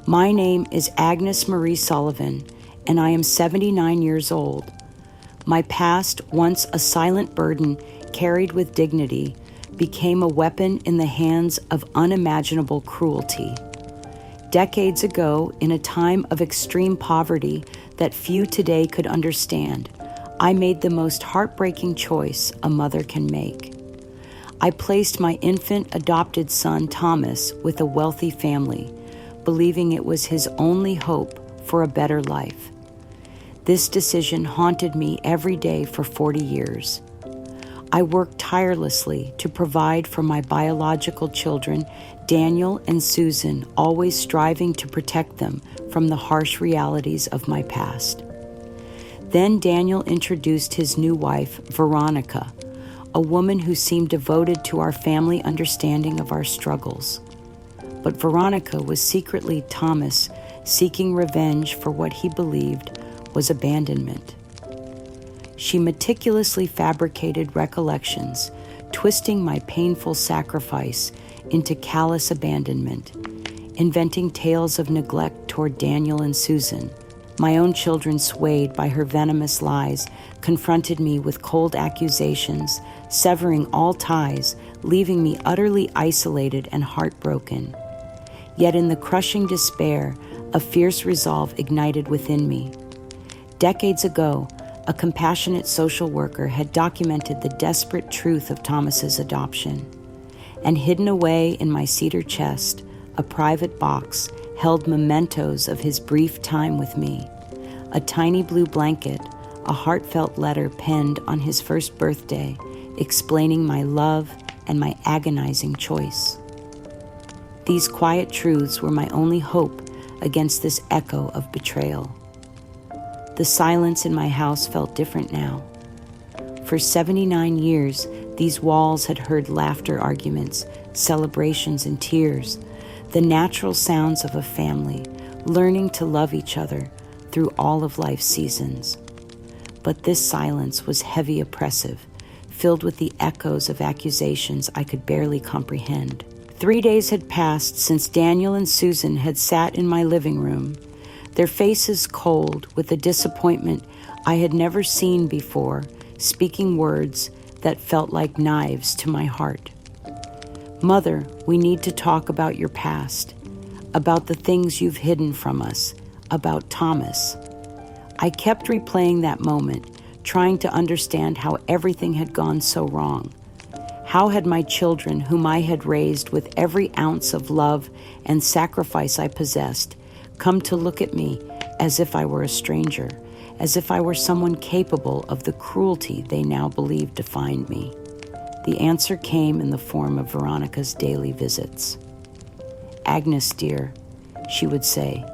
My name is Agnes Marie Sullivan, and I am 79 years old. My past, once a silent burden carried with dignity, became a weapon in the hands of unimaginable cruelty. Decades ago, in a time of extreme poverty that few today could understand, I made the most heartbreaking choice a mother can make. I placed my infant adopted son, Thomas, with a wealthy family, believing it was his only hope for a better life. This decision haunted me every day for 40 years. I worked tirelessly to provide for my biological children, Daniel and Susan, always striving to protect them from the harsh realities of my past. Then Daniel introduced his new wife, Veronica, a woman who seemed devoted to our family understanding of our struggles. But Veronica was secretly Thomas, seeking revenge for what he believed was abandonment. She meticulously fabricated recollections, twisting my painful sacrifice into callous abandonment, inventing tales of neglect toward Daniel and Susan. My own children, swayed by her venomous lies, confronted me with cold accusations, severing all ties, leaving me utterly isolated and heartbroken. Yet in the crushing despair, a fierce resolve ignited within me. Decades ago, a compassionate social worker had documented the desperate truth of Thomas's adoption, and hidden away in my cedar chest, a private box held mementos of his brief time with me, a tiny blue blanket, a heartfelt letter penned on his first birthday, explaining my love and my agonizing choice. These quiet truths were my only hope against this echo of betrayal. The silence in my house felt different now. For 79 years, these walls had heard laughter, arguments, celebrations, and tears, the natural sounds of a family learning to love each other through all of life's seasons. But this silence was heavy, oppressive, filled with the echoes of accusations I could barely comprehend. 3 days had passed since Daniel and Susan had sat in my living room, their faces cold with a disappointment I had never seen before, speaking words that felt like knives to my heart. "Mother, we need to talk about your past, about the things you've hidden from us, about Thomas." I kept replaying that moment, trying to understand how everything had gone so wrong. How had my children, whom I had raised with every ounce of love and sacrifice I possessed, come to look at me as if I were a stranger, as if I were someone capable of the cruelty they now believed defined me? The answer came in the form of Veronica's daily visits. "Agnes, dear," she would say,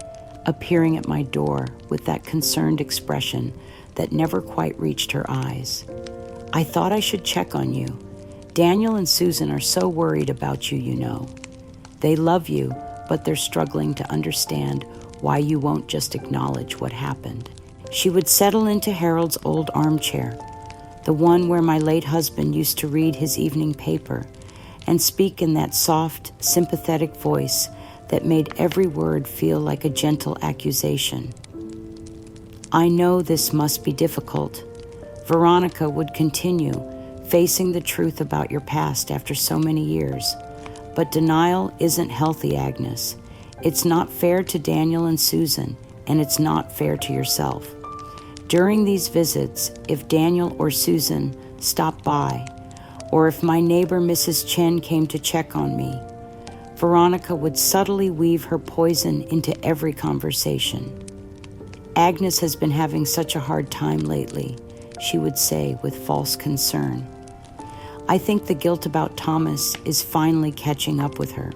appearing at my door with that concerned expression that never quite reached her eyes. "I thought I should check on you. Daniel and Susan are so worried about you, you know. They love you, but they're struggling to understand why you won't just acknowledge what happened." She would settle into Harold's old armchair, the one where my late husband used to read his evening paper, and speak in that soft, sympathetic voice that made every word feel like a gentle accusation. "I know this must be difficult," Veronica would continue, facing the truth about your past after so many years. "But denial isn't healthy, Agnes. It's not fair to Daniel and Susan, and it's not fair to yourself." During these visits, if Daniel or Susan stopped by, or if my neighbor Mrs. Chen came to check on me, Veronica would subtly weave her poison into every conversation. "Agnes has been having such a hard time lately," she would say with false concern. "I think the guilt about Thomas is finally catching up with her.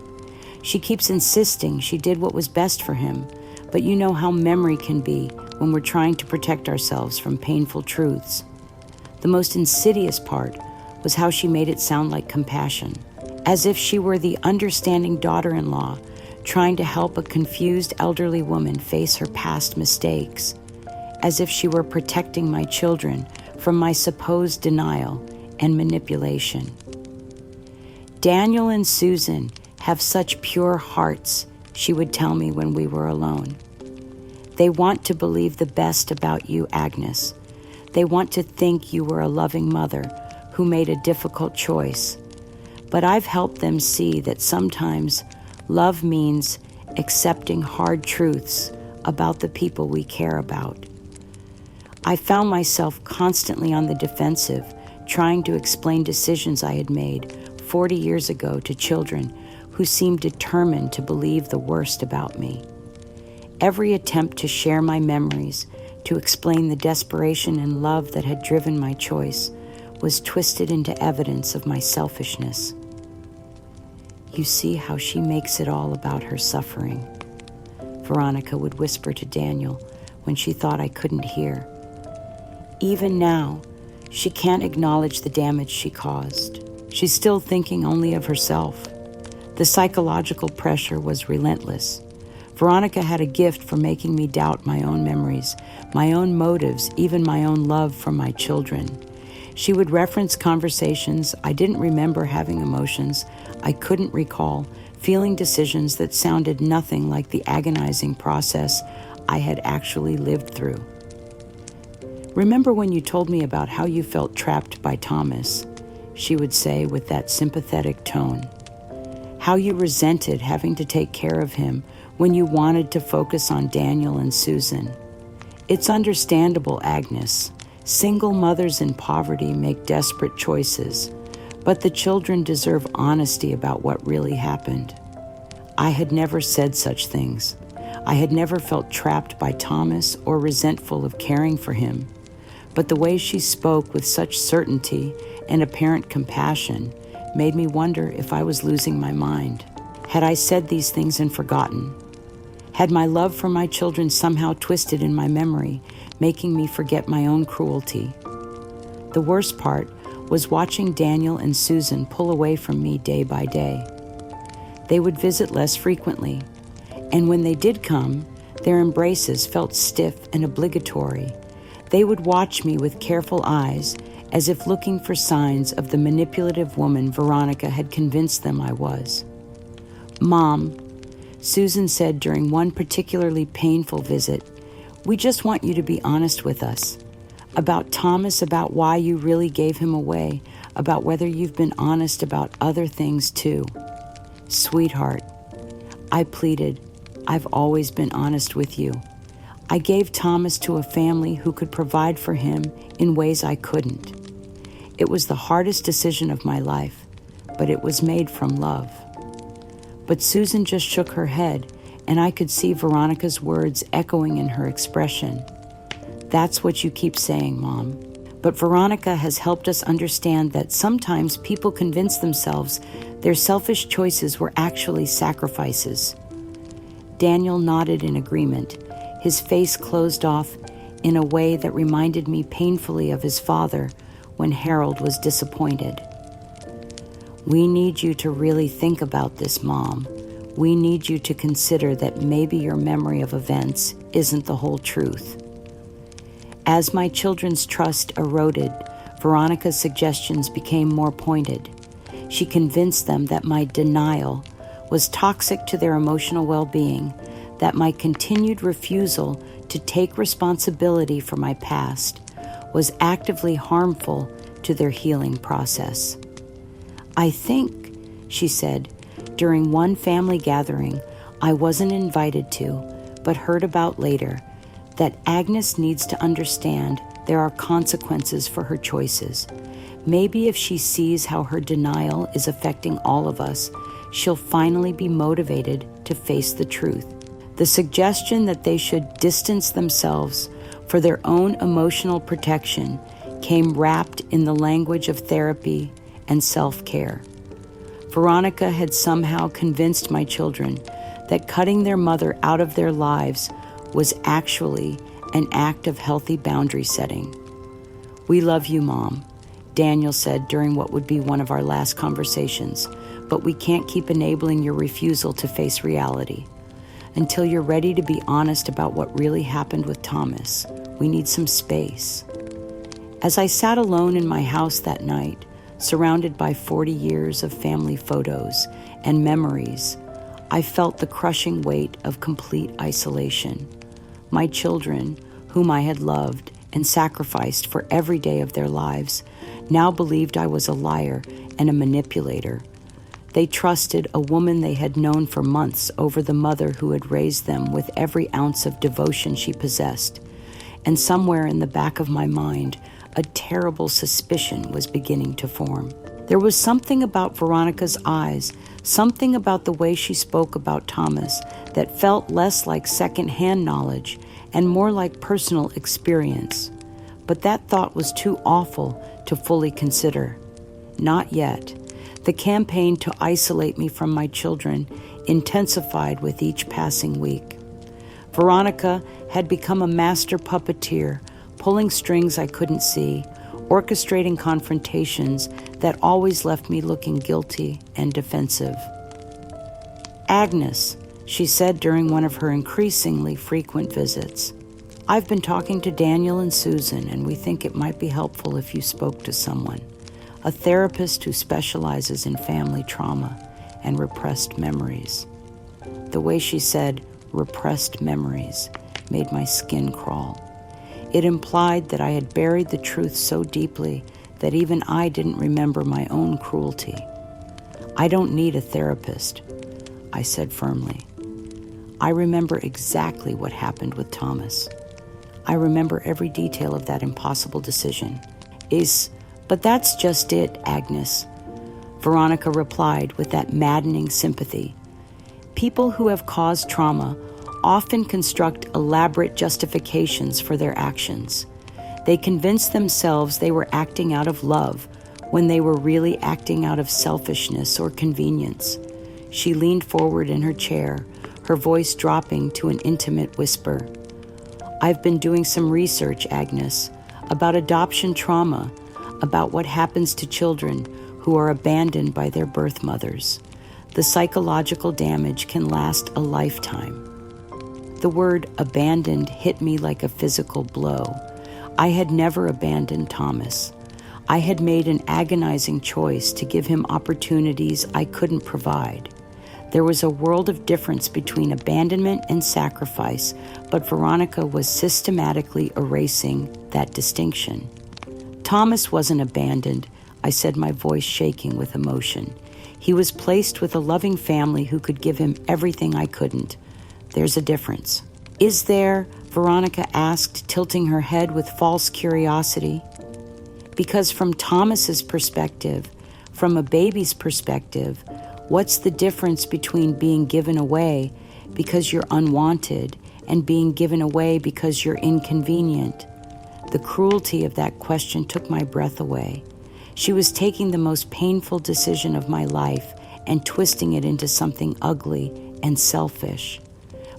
She keeps insisting she did what was best for him, but you know how memory can be when we're trying to protect ourselves from painful truths." The most insidious part was how she made it sound like compassion, as if she were the understanding daughter-in-law trying to help a confused elderly woman face her past mistakes, as if she were protecting my children from my supposed denial and manipulation. "Daniel and Susan have such pure hearts," she would tell me when we were alone. They want to believe the best about you, Agnes. They want to think you were a loving mother who made a difficult choice. But I've helped them see that sometimes love means accepting hard truths about the people we care about. I found myself constantly on the defensive, trying to explain decisions I had made 40 years ago to children who seemed determined to believe the worst about me. Every attempt to share my memories, to explain the desperation and love that had driven my choice, was twisted into evidence of my selfishness. You see how she makes it all about her suffering, Veronica would whisper to Daniel when she thought I couldn't hear. Even now, she can't acknowledge the damage she caused. She's still thinking only of herself. The psychological pressure was relentless. Veronica had a gift for making me doubt my own memories, my own motives, even my own love for my children. She would reference conversations I didn't remember, having emotions I couldn't recall, feeling decisions that sounded nothing like the agonizing process I had actually lived through. Remember when you told me about how you felt trapped by Thomas, she would say with that sympathetic tone. How you resented having to take care of him when you wanted to focus on Daniel and Susan. It's understandable, Agnes. Single mothers in poverty make desperate choices, but the children deserve honesty about what really happened. I had never said such things. I had never felt trapped by Thomas or resentful of caring for him. But the way she spoke with such certainty and apparent compassion made me wonder if I was losing my mind. Had I said these things and forgotten? Had my love for my children somehow twisted in my memory, making me forget my own cruelty? The worst part was watching Daniel and Susan pull away from me day by day. They would visit less frequently, and when they did come, their embraces felt stiff and obligatory. They would watch me with careful eyes, as if looking for signs of the manipulative woman Veronica had convinced them I was. Mom, Susan said during one particularly painful visit, we just want you to be honest with us. About Thomas, about why you really gave him away, about whether you've been honest about other things too. Sweetheart, I pleaded, I've always been honest with you. I gave Thomas to a family who could provide for him in ways I couldn't. It was the hardest decision of my life, but it was made from love. But Susan just shook her head, and I could see Veronica's words echoing in her expression. That's what you keep saying, Mom. But Veronica has helped us understand that sometimes people convince themselves their selfish choices were actually sacrifices. Daniel nodded in agreement, his face closed off in a way that reminded me painfully of his father when Harold was disappointed. We need you to really think about this, Mom. We need you to consider that maybe your memory of events isn't the whole truth. As my children's trust eroded, Veronica's suggestions became more pointed. She convinced them that my denial was toxic to their emotional well-being, that my continued refusal to take responsibility for my past was actively harmful to their healing process. I think, she said, during one family gathering I wasn't invited to, but heard about later, that Agnes needs to understand there are consequences for her choices. Maybe if she sees how her denial is affecting all of us, she'll finally be motivated to face the truth. The suggestion that they should distance themselves for their own emotional protection came wrapped in the language of therapy and self-care. Veronica had somehow convinced my children that cutting their mother out of their lives was actually an act of healthy boundary setting. We love you, Mom, Daniel said during what would be one of our last conversations, but we can't keep enabling your refusal to face reality. Until you're ready to be honest about what really happened with Thomas, we need some space. As I sat alone in my house that night, surrounded by 40 years of family photos and memories, I felt the crushing weight of complete isolation. My children, whom I had loved and sacrificed for every day of their lives, now believed I was a liar and a manipulator. They trusted a woman they had known for months over the mother who had raised them with every ounce of devotion she possessed. And somewhere in the back of my mind, a terrible suspicion was beginning to form. There was something about Veronica's eyes, something about the way she spoke about Thomas that felt less like second-hand knowledge and more like personal experience. But that thought was too awful to fully consider. Not yet. The campaign to isolate me from my children intensified with each passing week. Veronica had become a master puppeteer, pulling strings I couldn't see, orchestrating confrontations that always left me looking guilty and defensive. "Agnes," she said during one of her increasingly frequent visits, "I've been talking to Daniel and Susan, and we think it might be helpful if you spoke to someone, a therapist who specializes in family trauma and repressed memories." The way she said "repressed memories" made my skin crawl. It implied that I had buried the truth so deeply that even I didn't remember my own cruelty. "I don't need a therapist," I said firmly. "I remember exactly what happened with Thomas. I remember every detail of that impossible decision. But that's just it, Agnes," Veronica replied with that maddening sympathy. "People who have caused trauma often construct elaborate justifications for their actions. They convince themselves they were acting out of love when they were really acting out of selfishness or convenience." She leaned forward in her chair, her voice dropping to an intimate whisper. "I've been doing some research, Agnes, about adoption trauma, about what happens to children who are abandoned by their birth mothers. The psychological damage can last a lifetime." The word abandoned hit me like a physical blow. I had never abandoned Thomas. I had made an agonizing choice to give him opportunities I couldn't provide. There was a world of difference between abandonment and sacrifice, but Veronica was systematically erasing that distinction. "Thomas wasn't abandoned," I said, my voice shaking with emotion. "He was placed with a loving family who could give him everything I couldn't. There's a difference." "Is there?" Veronica asked, tilting her head with false curiosity. "Because from Thomas's perspective, from a baby's perspective, what's the difference between being given away because you're unwanted and being given away because you're inconvenient?" The cruelty of that question took my breath away. She was taking the most painful decision of my life and twisting it into something ugly and selfish.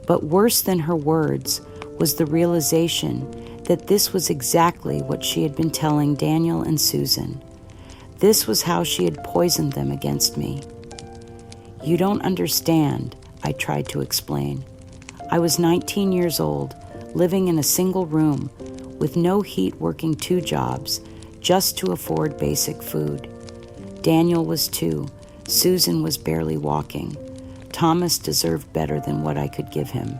But worse than her words was the realization that this was exactly what she had been telling Daniel and Susan. This was how she had poisoned them against me. "You don't understand," I tried to explain. "I was 19 years old, living in a single room, with no heat, working 2 jobs, just to afford basic food. Daniel was 2. Susan was barely walking. Thomas deserved better than what I could give him.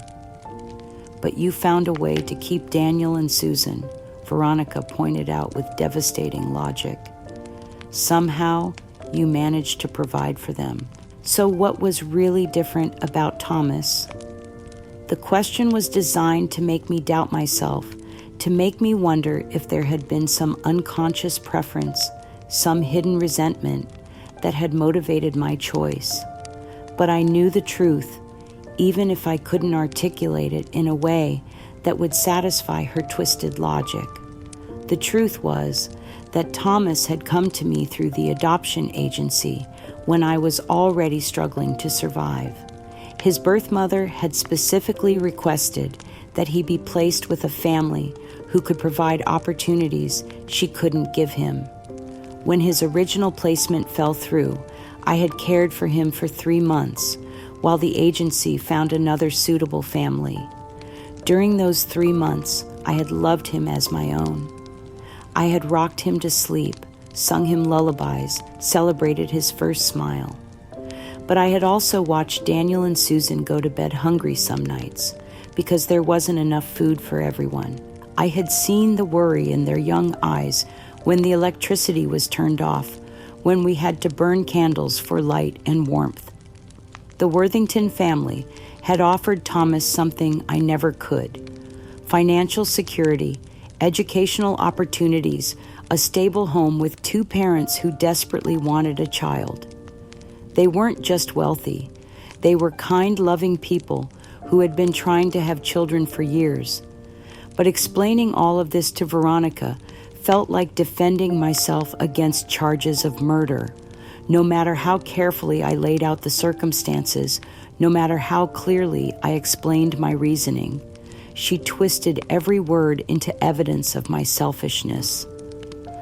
But you found a way to keep Daniel and Susan," Veronica pointed out with devastating logic. "Somehow, you managed to provide for them. So what was really different about Thomas?" The question was designed to make me doubt myself, to make me wonder if there had been some unconscious preference, some hidden resentment that had motivated my choice. But I knew the truth, even if I couldn't articulate it in a way that would satisfy her twisted logic. The truth was that Thomas had come to me through the adoption agency when I was already struggling to survive. His birth mother had specifically requested that he be placed with a family who could provide opportunities she couldn't give him. When his original placement fell through, I had cared for him for 3 months, while the agency found another suitable family. During those 3 months, I had loved him as my own. I had rocked him to sleep, sung him lullabies, celebrated his first smile. But I had also watched Daniel and Susan go to bed hungry some nights because there wasn't enough food for everyone. I had seen the worry in their young eyes when the electricity was turned off, when we had to burn candles for light and warmth. The Worthington family had offered Thomas something I never could: financial security, educational opportunities, a stable home with two parents who desperately wanted a child. They weren't just wealthy. They were kind, loving people who had been trying to have children for years. But explaining all of this to Veronica felt like defending myself against charges of murder. No matter how carefully I laid out the circumstances, no matter how clearly I explained my reasoning, she twisted every word into evidence of my selfishness.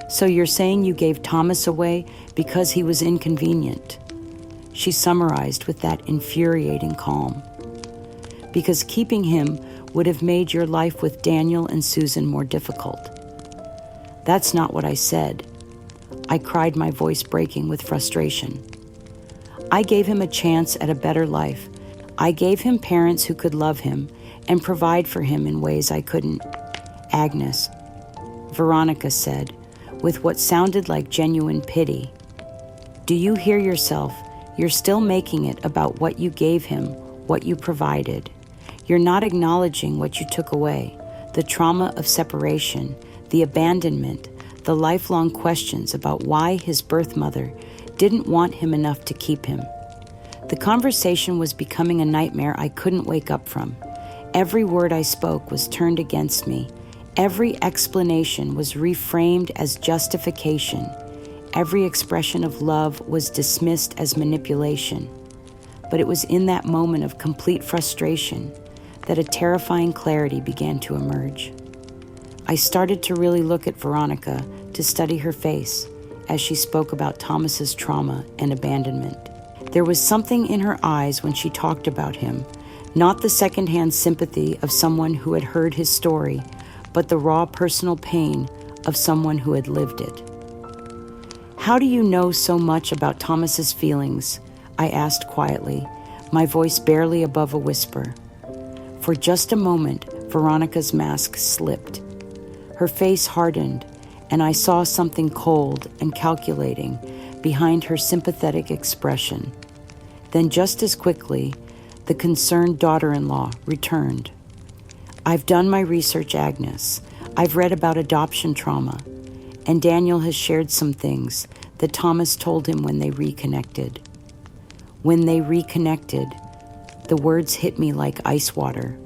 "So you're saying you gave Thomas away because he was inconvenient?" She summarized with that infuriating calm. "Because keeping him would have made your life with Daniel and Susan more difficult." "That's not what I said." I cried, my voice breaking with frustration. "I gave him a chance at a better life. I gave him parents who could love him and provide for him in ways I couldn't." "Agnes," Veronica said, with what sounded like genuine pity, "do you hear yourself? You're still making it about what you gave him, what you provided. You're not acknowledging what you took away, the trauma of separation, the abandonment, the lifelong questions about why his birth mother didn't want him enough to keep him." The conversation was becoming a nightmare I couldn't wake up from. Every word I spoke was turned against me. Every explanation was reframed as justification. Every expression of love was dismissed as manipulation. But it was in that moment of complete frustration that a terrifying clarity began to emerge. I started to really look at Veronica, to study her face as she spoke about Thomas's trauma and abandonment. There was something in her eyes when she talked about him, not the secondhand sympathy of someone who had heard his story, but the raw personal pain of someone who had lived it. "How do you know so much about Thomas's feelings?" I asked quietly, my voice barely above a whisper. For just a moment, Veronica's mask slipped. Her face hardened, and I saw something cold and calculating behind her sympathetic expression. Then just as quickly, the concerned daughter-in-law returned. "I've done my research, Agnes. I've read about adoption trauma, and Daniel has shared some things that Thomas told him when they reconnected." When they reconnected, the words hit me like ice water.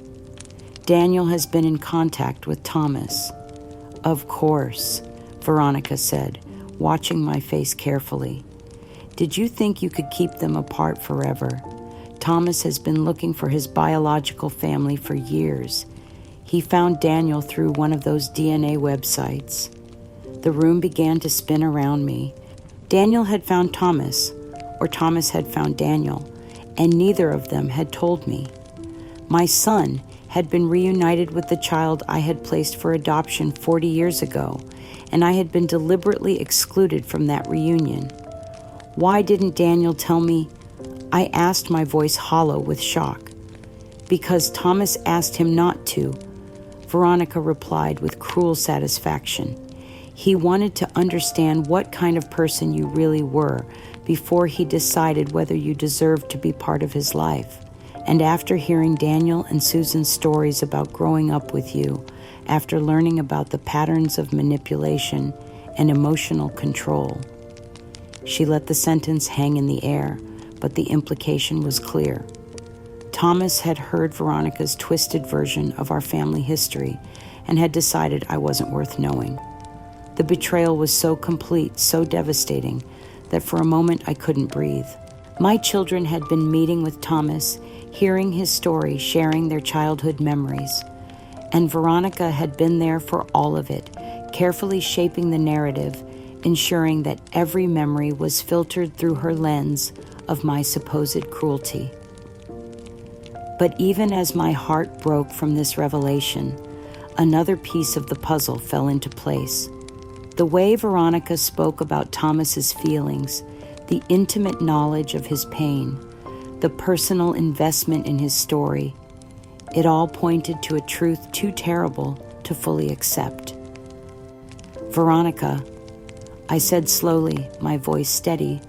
"Daniel has been in contact with Thomas." "Of course," Veronica said, watching my face carefully. "Did you think you could keep them apart forever? Thomas has been looking for his biological family for years. He found Daniel through one of those DNA websites." The room began to spin around me. Daniel had found Thomas, or Thomas had found Daniel, and neither of them had told me. My son had been reunited with the child I had placed for adoption 40 years ago, and I had been deliberately excluded from that reunion. Why didn't Daniel tell me? I asked, my voice hollow with shock. "Because Thomas asked him not to," Veronica replied with cruel satisfaction. "He wanted to understand what kind of person you really were before he decided whether you deserved to be part of his life. And after hearing Daniel and Susan's stories about growing up with you, after learning about the patterns of manipulation and emotional control." She let the sentence hang in the air, but the implication was clear. Thomas had heard Veronica's twisted version of our family history and had decided I wasn't worth knowing. The betrayal was so complete, so devastating, that for a moment I couldn't breathe. My children had been meeting with Thomas, hearing his story, sharing their childhood memories. And Veronica had been there for all of it, carefully shaping the narrative, ensuring that every memory was filtered through her lens of my supposed cruelty. But even as my heart broke from this revelation, another piece of the puzzle fell into place. The way Veronica spoke about Thomas's feelings, the intimate knowledge of his pain, the personal investment in his story. It all pointed to a truth too terrible to fully accept. "Veronica," I said slowly, my voice steady,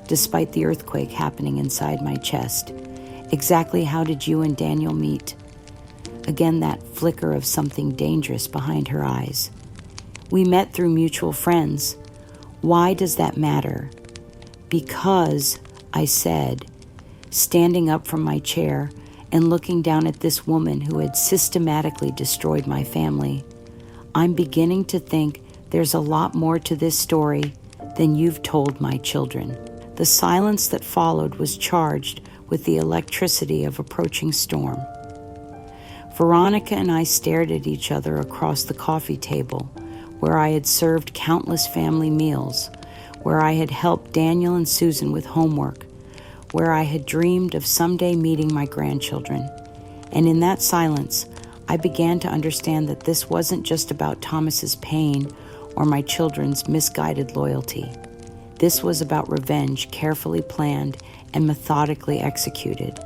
despite the earthquake happening inside my chest. "Exactly how did you and Daniel meet?" Again, that flicker of something dangerous behind her eyes. "We met through mutual friends." "Why does that matter?" "Because," I said, standing up from my chair and looking down at this woman who had systematically destroyed my family, "I'm beginning to think there's a lot more to this story than you've told my children." The silence that followed was charged with the electricity of approaching storm. Veronica and I stared at each other across the coffee table, where I had served countless family meals, where I had helped Daniel and Susan with homework, where I had dreamed of someday meeting my grandchildren. And in that silence, I began to understand that this wasn't just about Thomas's pain or my children's misguided loyalty. This was about revenge carefully planned and methodically executed.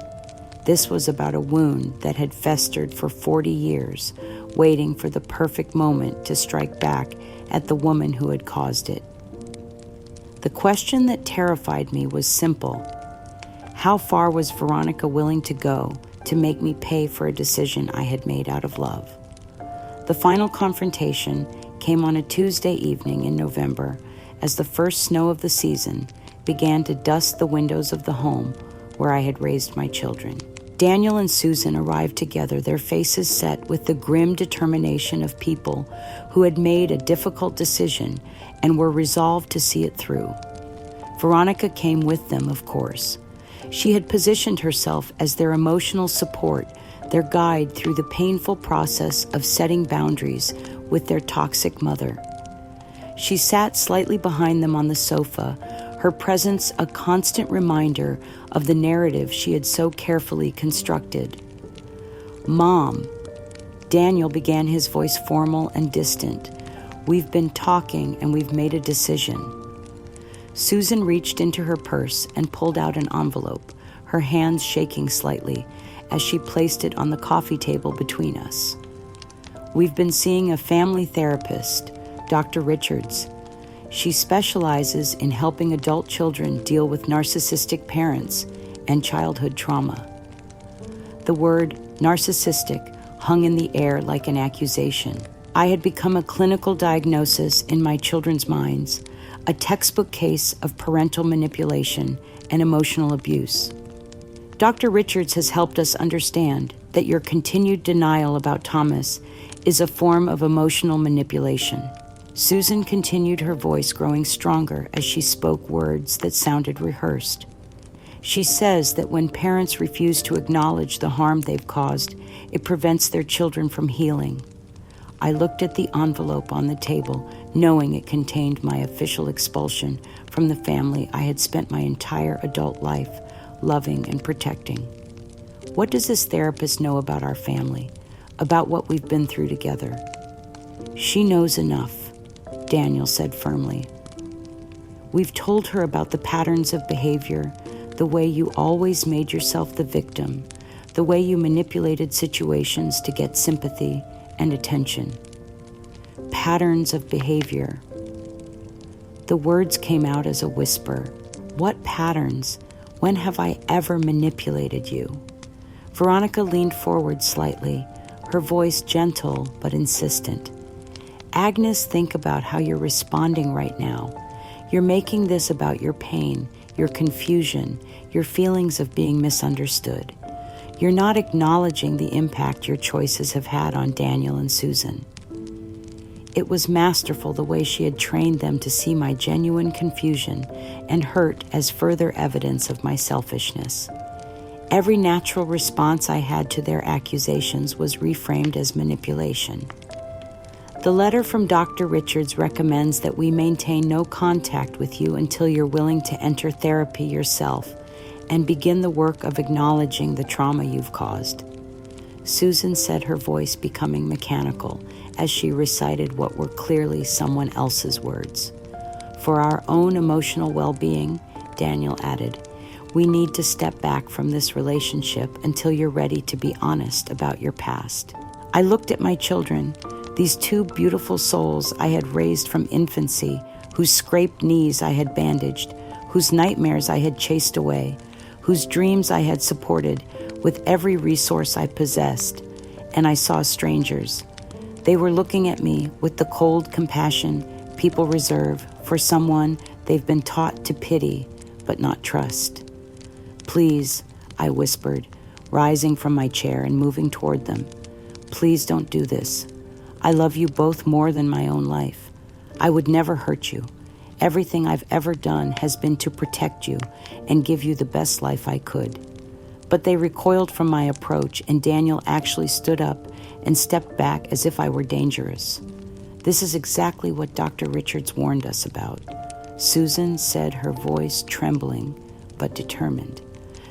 This was about a wound that had festered for 40 years, waiting for the perfect moment to strike back at the woman who had caused it. The question that terrified me was simple. How far was Veronica willing to go to make me pay for a decision I had made out of love? The final confrontation came on a Tuesday evening in November as the first snow of the season began to dust the windows of the home where I had raised my children. Daniel and Susan arrived together, their faces set with the grim determination of people who had made a difficult decision and were resolved to see it through. Veronica came with them, of course. She had positioned herself as their emotional support, their guide through the painful process of setting boundaries with their toxic mother. She sat slightly behind them on the sofa, her presence a constant reminder of the narrative she had so carefully constructed. "Mom," Daniel began, his voice formal and distant. "We've been talking and we've made a decision." Susan reached into her purse and pulled out an envelope, her hands shaking slightly as she placed it on the coffee table between us. "We've been seeing a family therapist, Dr. Richards. She specializes in helping adult children deal with narcissistic parents and childhood trauma." The word narcissistic hung in the air like an accusation. I had become a clinical diagnosis in my children's minds, a textbook case of parental manipulation and emotional abuse. "Dr. Richards has helped us understand that your continued denial about Thomas is a form of emotional manipulation." Susan continued, her voice growing stronger as she spoke words that sounded rehearsed. "She says that when parents refuse to acknowledge the harm they've caused, it prevents their children from healing." I looked at the envelope on the table, knowing it contained my official expulsion from the family I had spent my entire adult life loving and protecting. What does this therapist know about our family, about what we've been through together? "She knows enough," Daniel said firmly. "We've told her about the patterns of behavior, the way you always made yourself the victim, the way you manipulated situations to get sympathy and attention." Patterns of behavior. The words came out as a whisper. What patterns? When have I ever manipulated you? Veronica leaned forward slightly, her voice gentle but insistent. "Agnes, think about how you're responding right now. You're making this about your pain, your confusion, your feelings of being misunderstood. You're not acknowledging the impact your choices have had on Daniel and Susan." It was masterful the way she had trained them to see my genuine confusion and hurt as further evidence of my selfishness. Every natural response I had to their accusations was reframed as manipulation. "The letter from Dr. Richards recommends that we maintain no contact with you until you're willing to enter therapy yourself and begin the work of acknowledging the trauma you've caused." Susan said, her voice becoming mechanical as she recited what were clearly someone else's words. "For our own emotional well-being," Daniel added, We need to step back from this relationship until you're ready to be honest about your past. I looked at my children, these two beautiful souls I had raised from infancy, whose scraped knees I had bandaged, whose nightmares I had chased away, whose dreams I had supported with every resource I possessed, and I saw strangers. They were looking at me with the cold compassion people reserve for someone they've been taught to pity but not trust. "Please," I whispered, rising from my chair and moving toward them. "Please don't do this. I love you both more than my own life. I would never hurt you. Everything I've ever done has been to protect you and give you the best life I could." But they recoiled from my approach, and Daniel actually stood up and stepped back as if I were dangerous. "This is exactly what Dr. Richards warned us about," Susan said, her voice trembling but determined.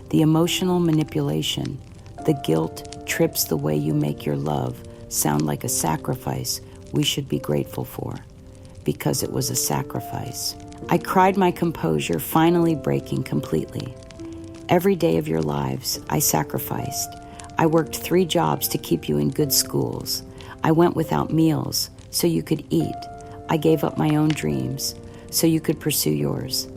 "The emotional manipulation, the guilt trips the way you make your love sound like a sacrifice we should be grateful for, because it was a sacrifice." I cried my composure, finally breaking completely. "Every day of your lives, I sacrificed. I worked 3 jobs to keep you in good schools. I went without meals so you could eat. I gave up my own dreams so you could pursue yours.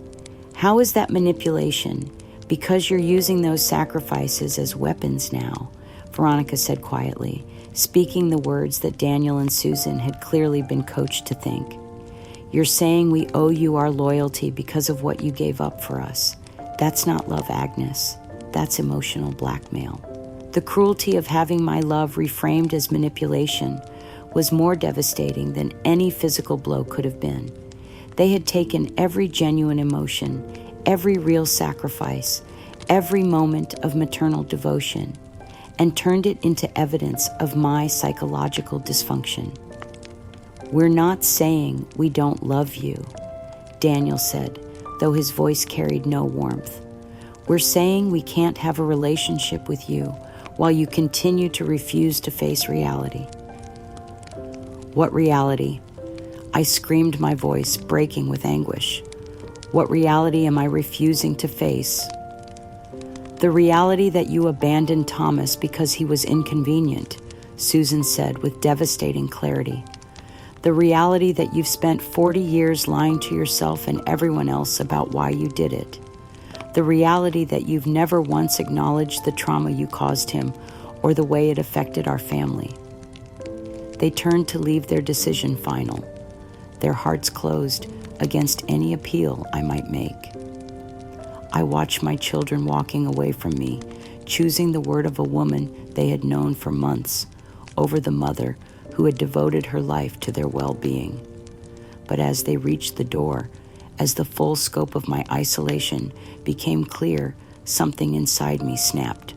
How is that manipulation? Because you're using those sacrifices as weapons now," Veronica said quietly, speaking the words that Daniel and Susan had clearly been coached to think. "You're saying we owe you our loyalty because of what you gave up for us. That's not love, Agnes. That's emotional blackmail." The cruelty of having my love reframed as manipulation was more devastating than any physical blow could have been. They had taken every genuine emotion, every real sacrifice, every moment of maternal devotion, and turned it into evidence of my psychological dysfunction. "We're not saying we don't love you," Daniel said, though his voice carried no warmth. "We're saying we can't have a relationship with you while you continue to refuse to face reality." "What reality?" I screamed, my voice breaking with anguish. "What reality am I refusing to face?" "The reality that you abandoned Thomas because he was inconvenient," Susan said with devastating clarity. "The reality that you've spent 40 years lying to yourself and everyone else about why you did it. The reality that you've never once acknowledged the trauma you caused him or the way it affected our family." They turned to leave their decision final, their hearts closed against any appeal I might make. I watched my children walking away from me, choosing the word of a woman they had known for months over the mother who had devoted her life to their well-being. But as they reached the door, as the full scope of my isolation became clear, something inside me snapped,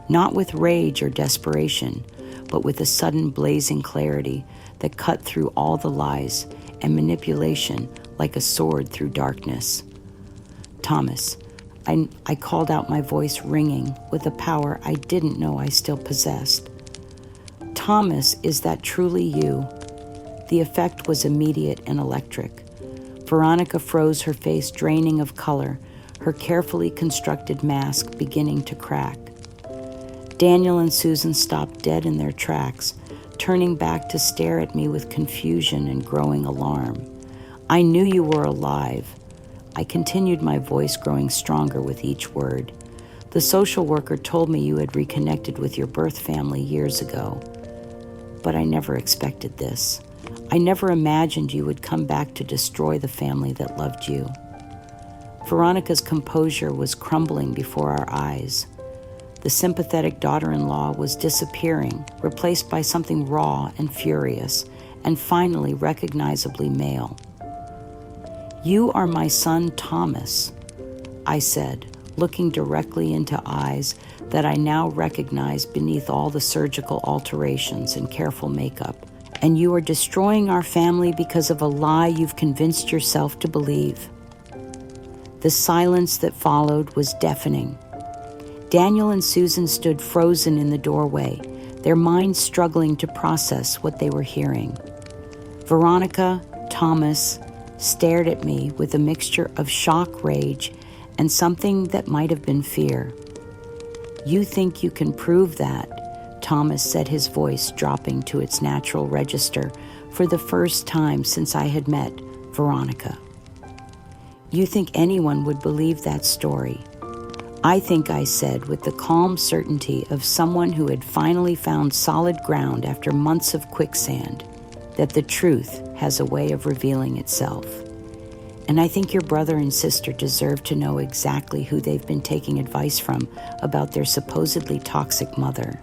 not with rage or desperation, but with a sudden blazing clarity that cut through all the lies and manipulation like a sword through darkness. "Thomas," I called out, my voice ringing with a power I didn't know I still possessed. "Thomas, is that truly you?" The effect was immediate and electric. Veronica froze, her face draining of color, her carefully constructed mask beginning to crack. Daniel and Susan stopped dead in their tracks, turning back to stare at me with confusion and growing alarm. "I knew you were alive." I continued, my voice growing stronger with each word. "The social worker told me you had reconnected with your birth family years ago. But I never expected this. I never imagined you would come back to destroy the family that loved you." Veronica's composure was crumbling before our eyes. The sympathetic daughter-in-law was disappearing, replaced by something raw and furious, and finally recognizably male. "You are my son, Thomas," I said, looking directly into eyes that I now recognized beneath all the surgical alterations and careful makeup. "And you are destroying our family because of a lie you've convinced yourself to believe." The silence that followed was deafening. Daniel and Susan stood frozen in the doorway, their minds struggling to process what they were hearing. Veronica, Thomas, stared at me with a mixture of shock, rage, and something that might have been fear. "You think you can prove that?" Thomas said, his voice dropping to its natural register for the first time since I had met Veronica. "You think anyone would believe that story?" "I think," I said, with the calm certainty of someone who had finally found solid ground after months of quicksand, "that the truth has a way of revealing itself. And I think your brother and sister deserve to know exactly who they've been taking advice from about their supposedly toxic mother."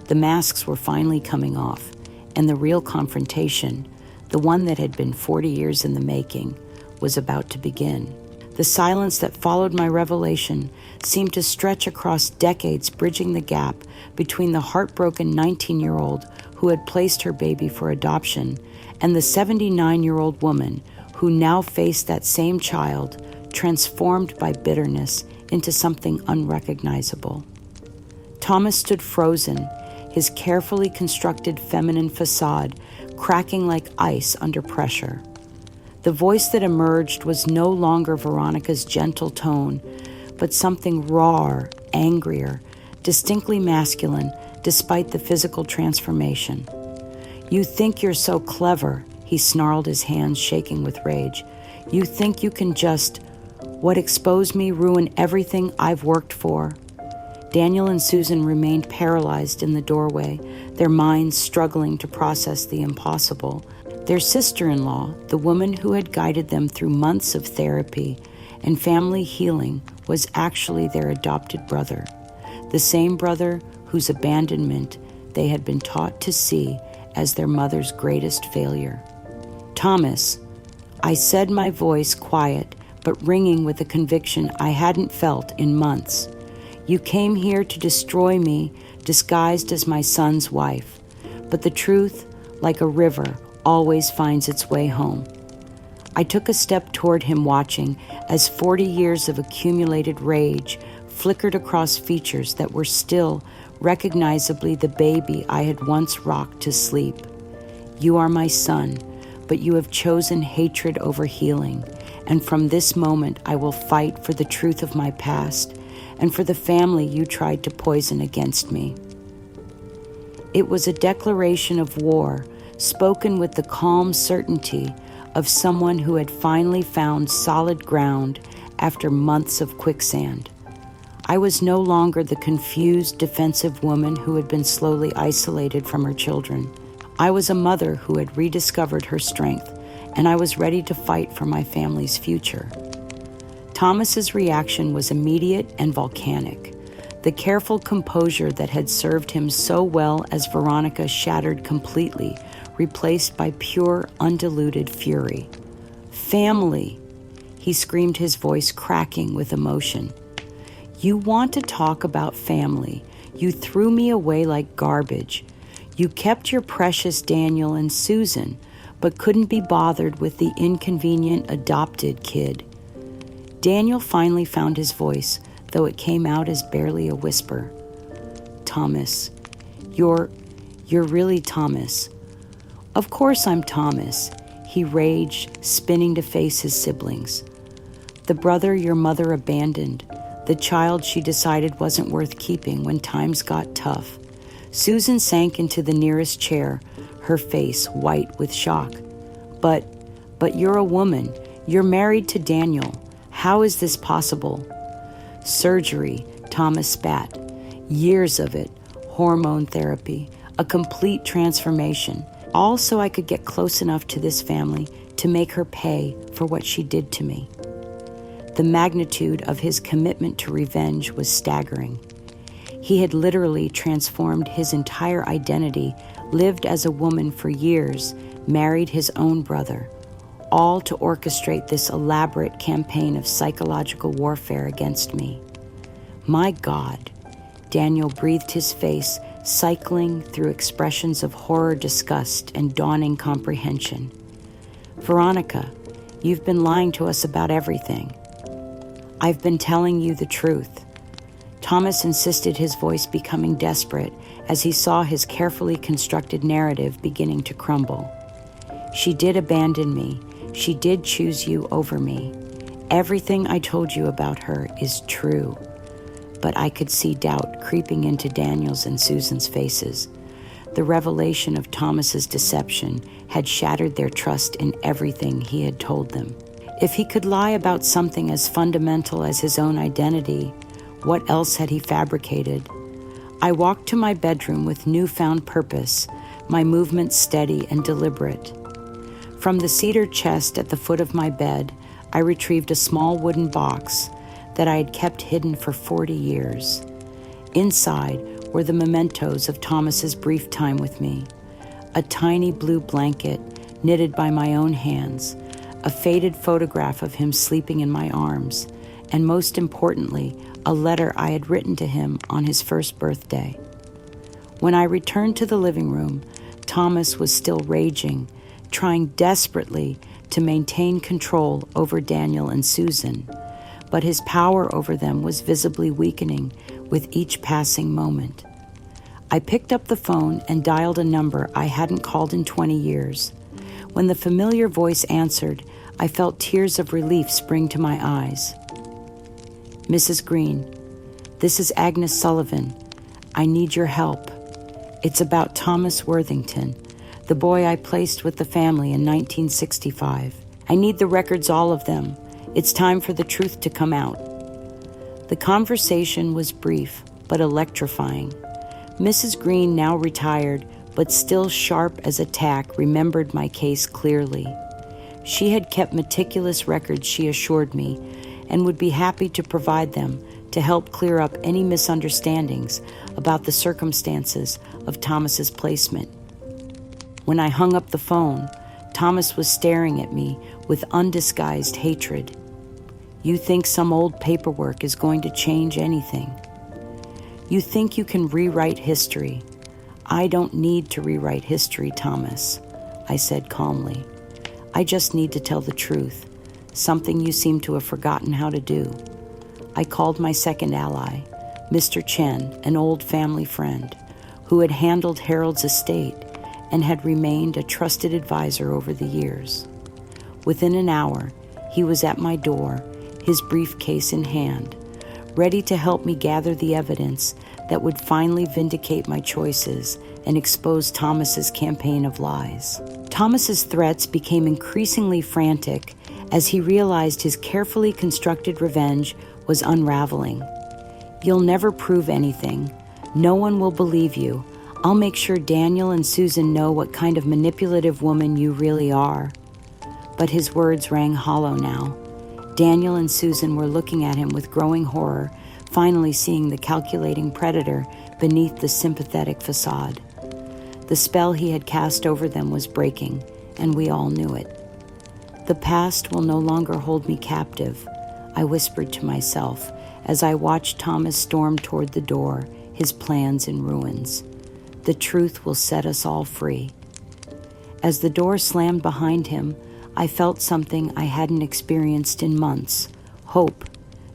The masks were finally coming off, and the real confrontation, the one that had been 40 years in the making, was about to begin. The silence that followed my revelation seemed to stretch across decades, bridging the gap between the heartbroken 19-year-old who had placed her baby for adoption and the 79-year-old woman who now faced that same child, transformed by bitterness into something unrecognizable. Thomas stood frozen, his carefully constructed feminine facade cracking like ice under pressure. The voice that emerged was no longer Veronica's gentle tone, but something rawer, angrier, distinctly masculine despite the physical transformation. "You think you're so clever," he snarled, his hands shaking with rage. "You think you can just, expose me, ruin everything I've worked for?" Daniel and Susan remained paralyzed in the doorway, their minds struggling to process the impossible. Their sister-in-law, the woman who had guided them through months of therapy and family healing, was actually their adopted brother, the same brother whose abandonment they had been taught to see as their mother's greatest failure. "Thomas," I said, my voice quiet but ringing with a conviction I hadn't felt in months. "You came here to destroy me, disguised as my son's wife. But the truth, like a river, always finds its way home." I took a step toward him, watching as 40 years of accumulated rage flickered across features that were still recognizably the baby I had once rocked to sleep. "You are my son, but you have chosen hatred over healing, and from this moment I will fight for the truth of my past and for the family you tried to poison against me." It was a declaration of war, spoken with the calm certainty of someone who had finally found solid ground after months of quicksand. I was no longer the confused, defensive woman who had been slowly isolated from her children. I was a mother who had rediscovered her strength, and I was ready to fight for my family's future. Thomas's reaction was immediate and volcanic. The careful composure that had served him so well as Veronica shattered completely, replaced by pure, undiluted fury. "Family!" he screamed, his voice cracking with emotion. "You want to talk about family? You threw me away like garbage. You kept your precious Daniel and Susan, but couldn't be bothered with the inconvenient adopted kid." Daniel finally found his voice, though it came out as barely a whisper. "Thomas, you're really Thomas." "Of course I'm Thomas," he raged, spinning to face his siblings. "The brother your mother abandoned, the child she decided wasn't worth keeping when times got tough." Susan sank into the nearest chair, her face white with shock. But you're a woman. You're married to Daniel. How is this possible?" "Surgery," Thomas spat. "Years of it. Hormone therapy. A complete transformation. All so I could get close enough to this family to make her pay for what she did to me." The magnitude of his commitment to revenge was staggering. He had literally transformed his entire identity, lived as a woman for years, married his own brother, all to orchestrate this elaborate campaign of psychological warfare against me. "My God," Daniel breathed, his face cycling through expressions of horror, disgust, and dawning comprehension. "Veronica, you've been lying to us about everything." "I've been telling you the truth," Thomas insisted, his voice becoming desperate as he saw his carefully constructed narrative beginning to crumble. "She did abandon me. She did choose you over me. Everything I told you about her is true. But I could see doubt creeping into Daniel's and Susan's faces. The revelation of Thomas's deception had shattered their trust in everything he had told them. If he could lie about something as fundamental as his own identity, what else had he fabricated? I walked to my bedroom with newfound purpose, my movements steady and deliberate. From the cedar chest at the foot of my bed, I retrieved a small wooden box that I had kept hidden for 40 years. Inside were the mementos of Thomas's brief time with me: a tiny blue blanket knitted by my own hands, a faded photograph of him sleeping in my arms, and most importantly, a letter I had written to him on his first birthday. When I returned to the living room, Thomas was still raging, trying desperately to maintain control over Daniel and Susan, but his power over them was visibly weakening with each passing moment. I picked up the phone and dialed a number I hadn't called in 20 years. When the familiar voice answered, I felt tears of relief spring to my eyes. "Mrs. Green, this is Agnes Sullivan. I need your help. It's about Thomas Worthington, the boy I placed with the family in 1965. I need the records, all of them. It's time for the truth to come out." The conversation was brief but electrifying. Mrs. Green, now retired but still sharp as a tack, remembered my case clearly. She had kept meticulous records, she assured me, and would be happy to provide them to help clear up any misunderstandings about the circumstances of Thomas's placement. When I hung up the phone, Thomas was staring at me with undisguised hatred. "You think some old paperwork is going to change anything? You think you can rewrite history. I don't need to rewrite history, Thomas," I said calmly. "I just need to tell the truth, something you seem to have forgotten how to do." I called my second ally, Mr. Chen, an old family friend, who had handled Harold's estate and had remained a trusted advisor over the years. Within an hour, he was at my door, his briefcase in hand, ready to help me gather the evidence that would finally vindicate my choices and expose Thomas's campaign of lies. Thomas's threats became increasingly frantic as he realized his carefully constructed revenge was unraveling. "You'll never prove anything. No one will believe you. I'll make sure Daniel and Susan know what kind of manipulative woman you really are." But his words rang hollow now. Daniel and Susan were looking at him with growing horror, finally seeing the calculating predator beneath the sympathetic facade. The spell he had cast over them was breaking, and we all knew it. "The past will no longer hold me captive," I whispered to myself as I watched Thomas storm toward the door, his plans in ruins. "The truth will set us all free." As the door slammed behind him, I felt something I hadn't experienced in months: hope.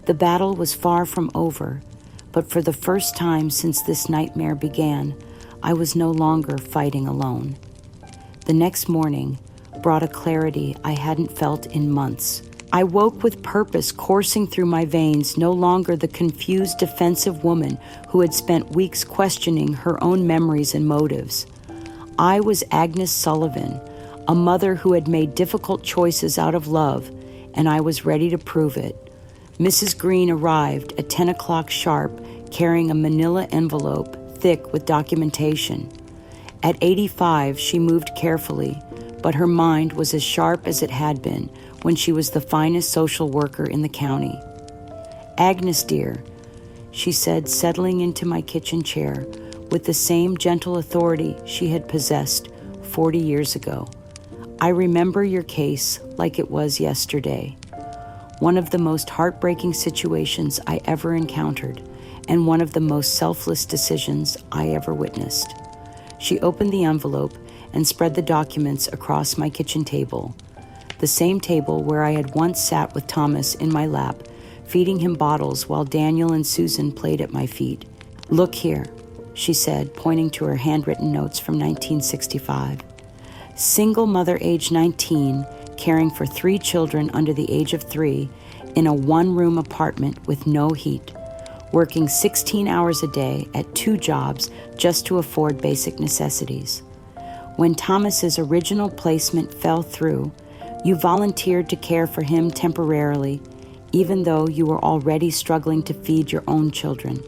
The battle was far from over, but for the first time since this nightmare began, I was no longer fighting alone. The next morning brought a clarity I hadn't felt in months. I woke with purpose coursing through my veins, no longer the confused, defensive woman who had spent weeks questioning her own memories and motives. I was Agnes Sullivan, a mother who had made difficult choices out of love, and I was ready to prove it. Mrs. Green arrived at 10 o'clock sharp, carrying a manila envelope thick with documentation. At 85, she moved carefully, but her mind was as sharp as it had been when she was the finest social worker in the county. "Agnes, dear," she said, settling into my kitchen chair with the same gentle authority she had possessed 40 years ago. "I remember your case like it was yesterday. One of the most heartbreaking situations I ever encountered, and one of the most selfless decisions I ever witnessed." She opened the envelope and spread the documents across my kitchen table, the same table where I had once sat with Thomas in my lap, feeding him bottles while Daniel and Susan played at my feet. "Look here," she said, pointing to her handwritten notes from 1965. "Single mother, age 19, caring for 3 children under the age of 3 in a one-room apartment with no heat, working 16 hours a day at 2 jobs just to afford basic necessities. When Thomas's original placement fell through, you volunteered to care for him temporarily, even though you were already struggling to feed your own children.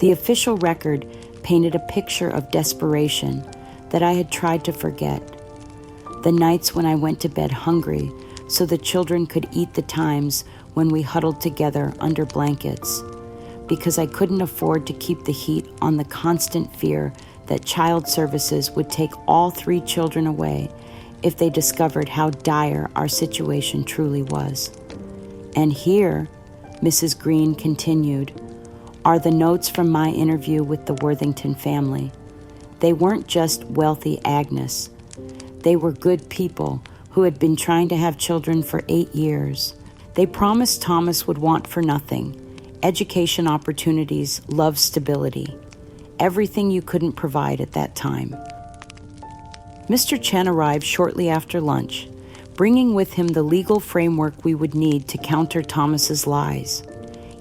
The official record painted a picture of desperation that I had tried to forget. The nights when I went to bed hungry so the children could eat the times when we huddled together under blankets, because I couldn't afford to keep the heat on the constant fear that child services would take all 3 children away if they discovered how dire our situation truly was. And here, Mrs. Green continued, are the notes from my interview with the Worthington family. They weren't just wealthy Agnes. They were good people who had been trying to have children for 8 years. They promised Thomas would want for nothing: education opportunities, love, stability, everything you couldn't provide at that time. Mr. Chen arrived shortly after lunch, bringing with him the legal framework we would need to counter Thomas's lies.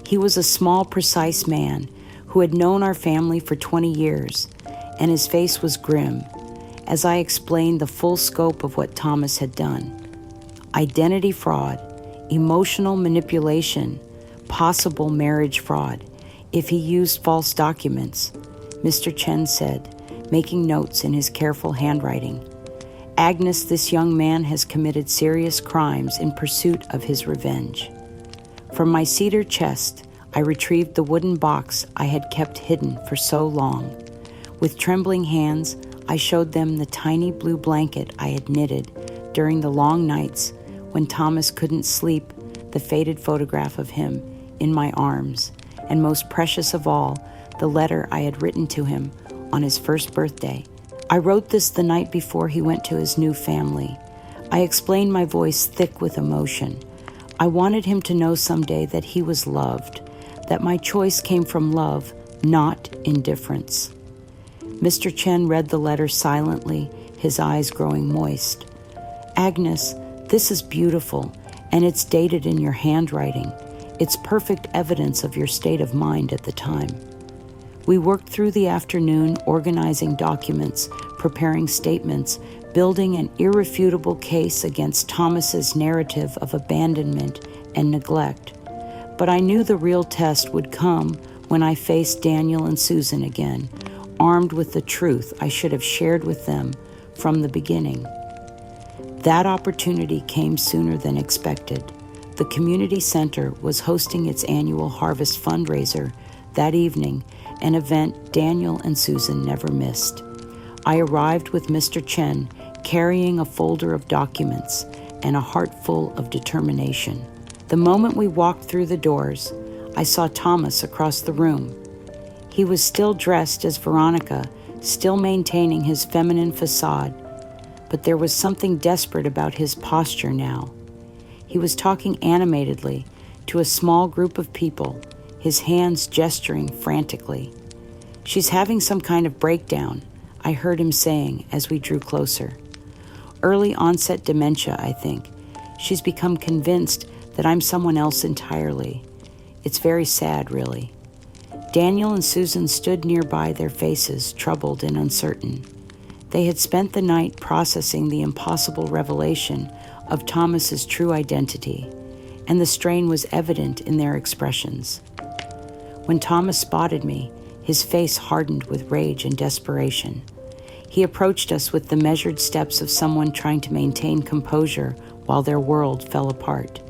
He was a small, precise man who had known our family for 20 years, and his face was grim as I explained the full scope of what Thomas had done. Identity fraud, emotional manipulation, possible marriage fraud if he used false documents, Mr. Chen said, making notes in his careful handwriting. Agnes, this young man has committed serious crimes in pursuit of his revenge. From my cedar chest, I retrieved the wooden box I had kept hidden for so long. With trembling hands, I showed them the tiny blue blanket I had knitted during the long nights when Thomas couldn't sleep, the faded photograph of him in my arms, and most precious of all, the letter I had written to him on his first birthday. I wrote this the night before he went to his new family. I explained, my voice thick with emotion. I wanted him to know someday that he was loved, that my choice came from love, not indifference. Mr. Chen read the letter silently, his eyes growing moist. Agnes, this is beautiful, and it's dated in your handwriting. It's perfect evidence of your state of mind at the time. We worked through the afternoon organizing documents, preparing statements, building an irrefutable case against Thomas's narrative of abandonment and neglect. But I knew the real test would come when I faced Daniel and Susan again, armed with the truth I should have shared with them from the beginning. That opportunity came sooner than expected. The community center was hosting its annual harvest fundraiser that evening, an event Daniel and Susan never missed. I arrived with Mr. Chen carrying a folder of documents and a heart full of determination. The moment we walked through the doors, I saw Thomas across the room. He was still dressed as Veronica, still maintaining his feminine facade, but there was something desperate about his posture now. He was talking animatedly to a small group of people, his hands gesturing frantically. "She's having some kind of breakdown," I heard him saying as we drew closer. "Early onset dementia, I think. She's become convinced that I'm someone else entirely. It's very sad, really." Daniel and Susan stood nearby, their faces troubled and uncertain. They had spent the night processing the impossible revelation of Thomas's true identity, and the strain was evident in their expressions. When Thomas spotted me, his face hardened with rage and desperation. He approached us with the measured steps of someone trying to maintain composure while their world fell apart.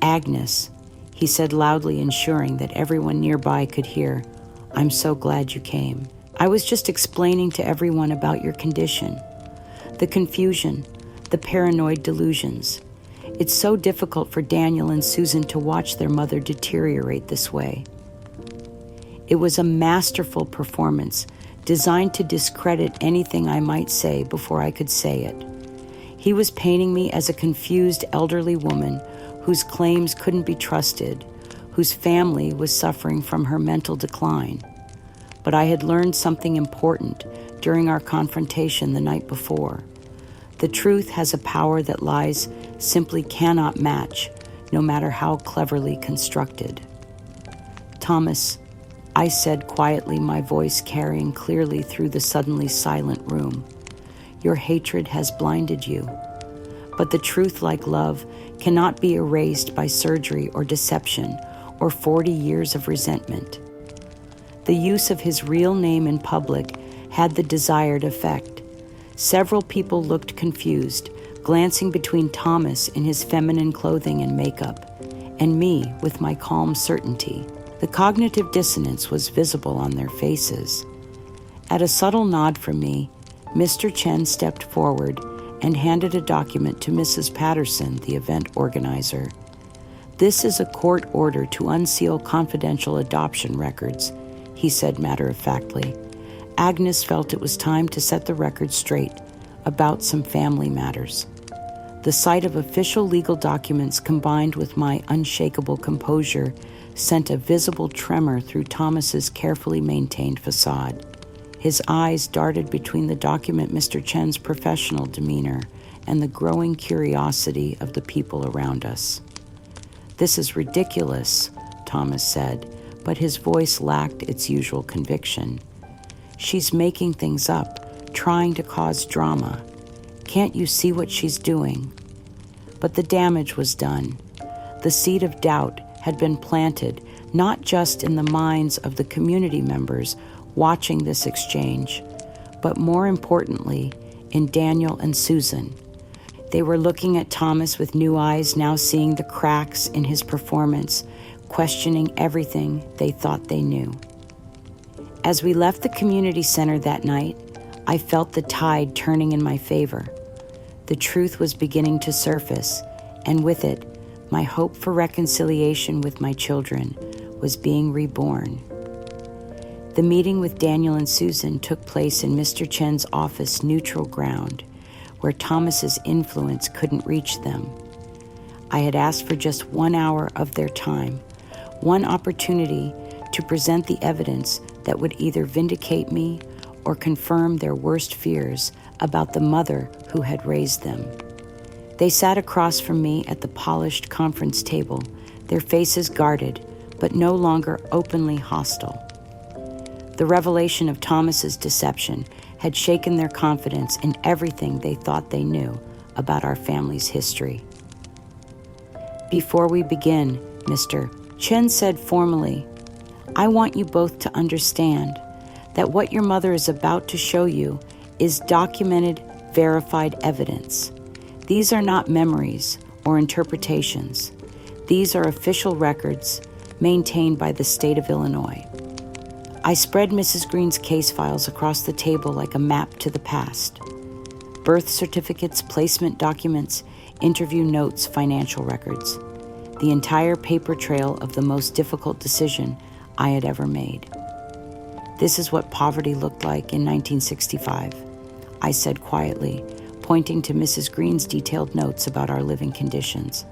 "Agnes," he said loudly, ensuring that everyone nearby could hear, "I'm so glad you came. I was just explaining to everyone about your condition, the confusion, the paranoid delusions. It's so difficult for Daniel and Susan to watch their mother deteriorate this way." It was a masterful performance designed to discredit anything I might say before I could say it. He was painting me as a confused elderly woman whose claims couldn't be trusted, whose family was suffering from her mental decline. But I had learned something important during our confrontation the night before. The truth has a power that lies simply cannot match, no matter how cleverly constructed. Thomas, I said quietly, my voice carrying clearly through the suddenly silent room, your hatred has blinded you. But the truth, like love, cannot be erased by surgery or deception or 40 years of resentment. The use of his real name in public had the desired effect. Several people looked confused, glancing between Thomas in his feminine clothing and makeup, and me with my calm certainty. The cognitive dissonance was visible on their faces. At a subtle nod from me, Mr. Chen stepped forward and handed a document to Mrs. Patterson, the event organizer. This is a court order to unseal confidential adoption records, he said matter-of-factly. Agnes felt it was time to set the record straight about some family matters. The sight of official legal documents combined with my unshakable composure sent a visible tremor through Thomas's carefully maintained facade. His eyes darted between the document Mr. Chen's professional demeanor and the growing curiosity of the people around us. This is ridiculous, Thomas said, but his voice lacked its usual conviction. She's making things up, trying to cause drama. Can't you see what she's doing? But the damage was done. The seed of doubt had been planted, not just in the minds of the community members watching this exchange, but more importantly, in Daniel and Susan. They were looking at Thomas with new eyes, now seeing the cracks in his performance, questioning everything they thought they knew. As we left the community center that night, I felt the tide turning in my favor. The truth was beginning to surface, and with it, my hope for reconciliation with my children was being reborn. The meeting with Daniel and Susan took place in Mr. Chen's office, neutral ground, where Thomas's influence couldn't reach them. I had asked for just 1 hour of their time, one opportunity to present the evidence that would either vindicate me or confirm their worst fears about the mother who had raised them. They sat across from me at the polished conference table, their faces guarded, but no longer openly hostile. The revelation of Thomas's deception had shaken their confidence in everything they thought they knew about our family's history. Before we begin, Mr. Chen said formally, I want you both to understand that what your mother is about to show you is documented, verified evidence. These are not memories or interpretations. These are official records maintained by the state of Illinois. I spread Mrs. Green's case files across the table like a map to the past. Birth certificates, placement documents, interview notes, financial records. The entire paper trail of the most difficult decision I had ever made. This is what poverty looked like in 1965, I said quietly, pointing to Mrs. Green's detailed notes about our living conditions.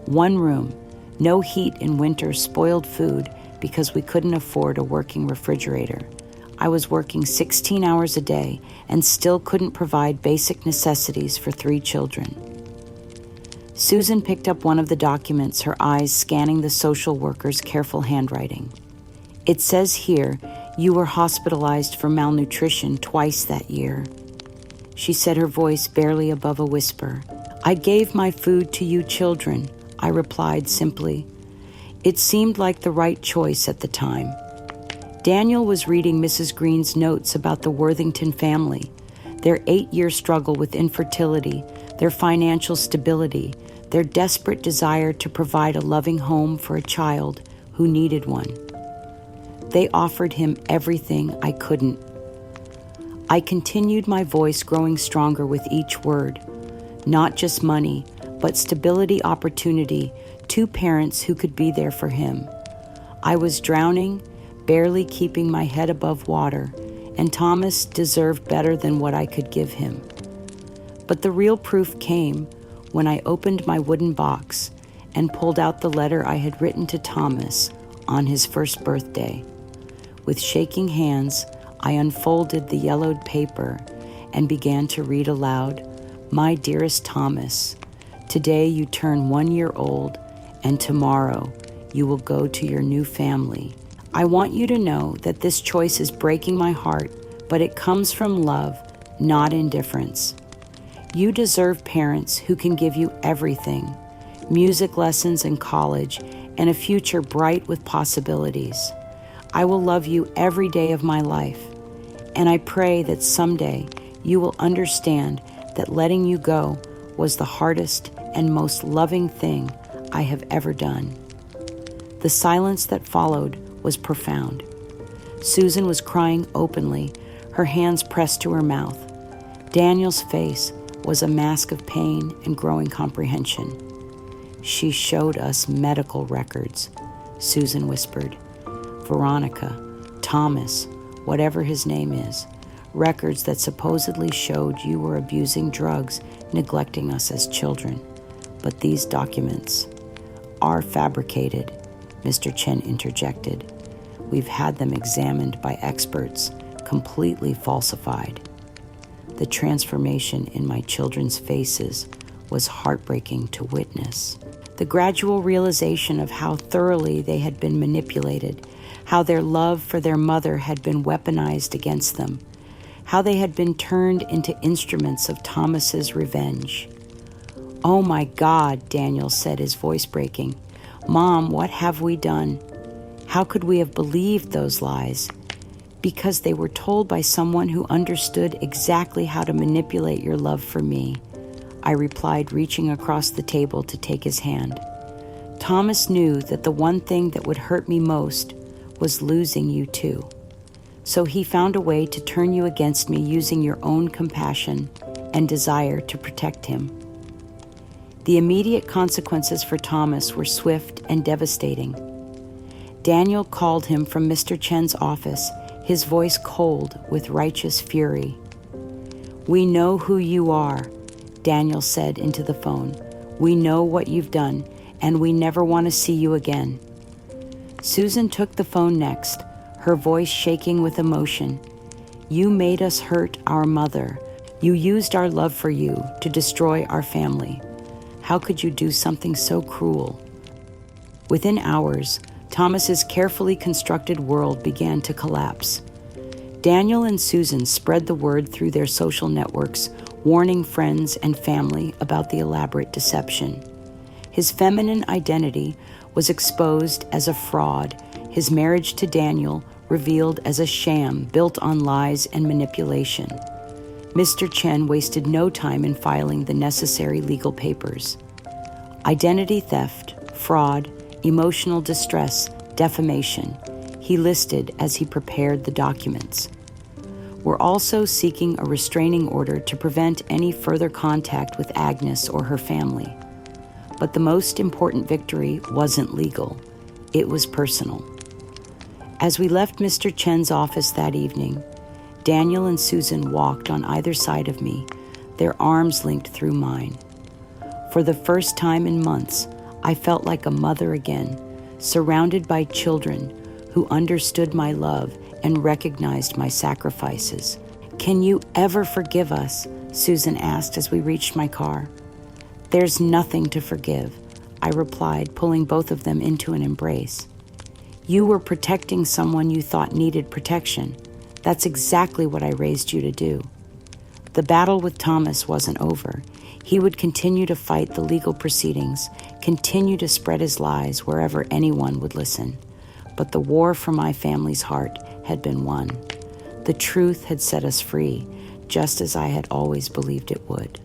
1 room, no heat in winter, spoiled food because we couldn't afford a working refrigerator. I was working 16 hours a day and still couldn't provide basic necessities for 3 children. Susan picked up one of the documents, her eyes scanning the social worker's careful handwriting. It says here, you were hospitalized for malnutrition twice that year. She said, her voice barely above a whisper. I gave my food to you children, I replied simply. It seemed like the right choice at the time. Daniel was reading Mrs. Green's notes about the Worthington family, their 8-year struggle with infertility, their financial stability, their desperate desire to provide a loving home for a child who needed one. They offered him everything I couldn't. I continued, my voice growing stronger with each word. Not just money, but stability, opportunity, 2 parents who could be there for him. I was drowning, barely keeping my head above water, and Thomas deserved better than what I could give him. But the real proof came when I opened my wooden box and pulled out the letter I had written to Thomas on his first birthday. With shaking hands, I unfolded the yellowed paper and began to read aloud, My dearest Thomas, today you turn 1 year old, and tomorrow you will go to your new family. I want you to know that this choice is breaking my heart, but it comes from love, not indifference. You deserve parents who can give you everything: music lessons in college and a future bright with possibilities. I will love you every day of my life, and I pray that someday you will understand that letting you go was the hardest and most loving thing I have ever done. The silence that followed was profound. Susan was crying openly, her hands pressed to her mouth. Daniel's face was a mask of pain and growing comprehension. She showed us medical records, Susan whispered. Veronica, Thomas, whatever his name is, records that supposedly showed you were abusing drugs, neglecting us as children. But these documents are fabricated, Mr. Chen interjected. We've had them examined by experts, completely falsified. The transformation in my children's faces was heartbreaking to witness. The gradual realization of how thoroughly they had been manipulated, how their love for their mother had been weaponized against them, how they had been turned into instruments of Thomas's revenge. "Oh my God," Daniel said, his voice breaking. "Mom, what have we done? How could we have believed those lies?" "Because they were told by someone who understood exactly how to manipulate your love for me," I replied, reaching across the table to take his hand. "Thomas knew that the one thing that would hurt me most was losing you too. So he found a way to turn you against me using your own compassion and desire to protect him." The immediate consequences for Thomas were swift and devastating. Daniel called him from Mr. Chen's office, his voice cold with righteous fury. "We know who you are," Daniel said into the phone. "We know what you've done, and we never want to see you again." Susan took the phone next, her voice shaking with emotion. "You made us hurt our mother. You used our love for you to destroy our family. How could you do something so cruel?" Within hours, Thomas's carefully constructed world began to collapse. Daniel and Susan spread the word through their social networks, warning friends and family about the elaborate deception. His feminine identity was exposed as a fraud, his marriage to Daniel revealed as a sham built on lies and manipulation. Mr. Chen wasted no time in filing the necessary legal papers. Identity theft, fraud, emotional distress, defamation, he listed as he prepared the documents. We're also seeking a restraining order to prevent any further contact with Agnes or her family. But the most important victory wasn't legal. It was personal. As we left Mr. Chen's office that evening, Daniel and Susan walked on either side of me, their arms linked through mine. For the first time in months, I felt like a mother again, surrounded by children who understood my love and recognized my sacrifices. "Can you ever forgive us?" Susan asked as we reached my car. "There's nothing to forgive," I replied, pulling both of them into an embrace. "You were protecting someone you thought needed protection. That's exactly what I raised you to do." The battle with Thomas wasn't over. He would continue to fight the legal proceedings, continue to spread his lies wherever anyone would listen. But the war for my family's heart had been won. The truth had set us free, just as I had always believed it would.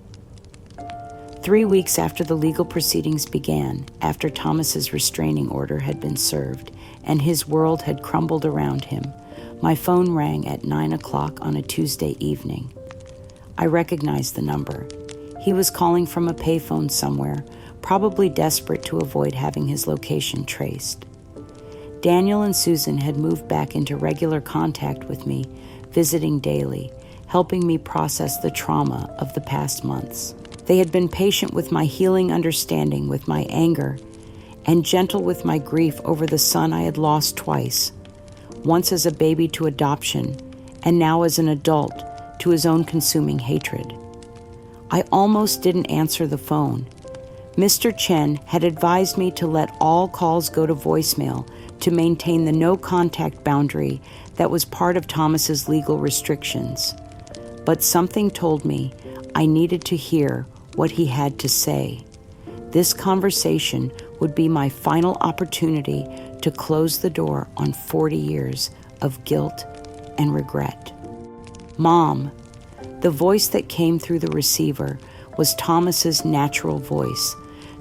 3 weeks after the legal proceedings began, after Thomas's restraining order had been served and his world had crumbled around him, my phone rang at 9 o'clock on a Tuesday evening. I recognized the number. He was calling from a payphone somewhere, probably desperate to avoid having his location traced. Daniel and Susan had moved back into regular contact with me, visiting daily, helping me process the trauma of the past months. They had been patient with my healing understanding with my anger, and gentle with my grief over the son I had lost twice, once as a baby to adoption, and now as an adult to his own consuming hatred. I almost didn't answer the phone. Mr. Chen had advised me to let all calls go to voicemail to maintain the no-contact boundary that was part of Thomas's legal restrictions. But something told me I needed to hear what he had to say. This conversation would be my final opportunity to close the door on 40 years of guilt and regret. Mom, the voice that came through the receiver was Thomas's natural voice,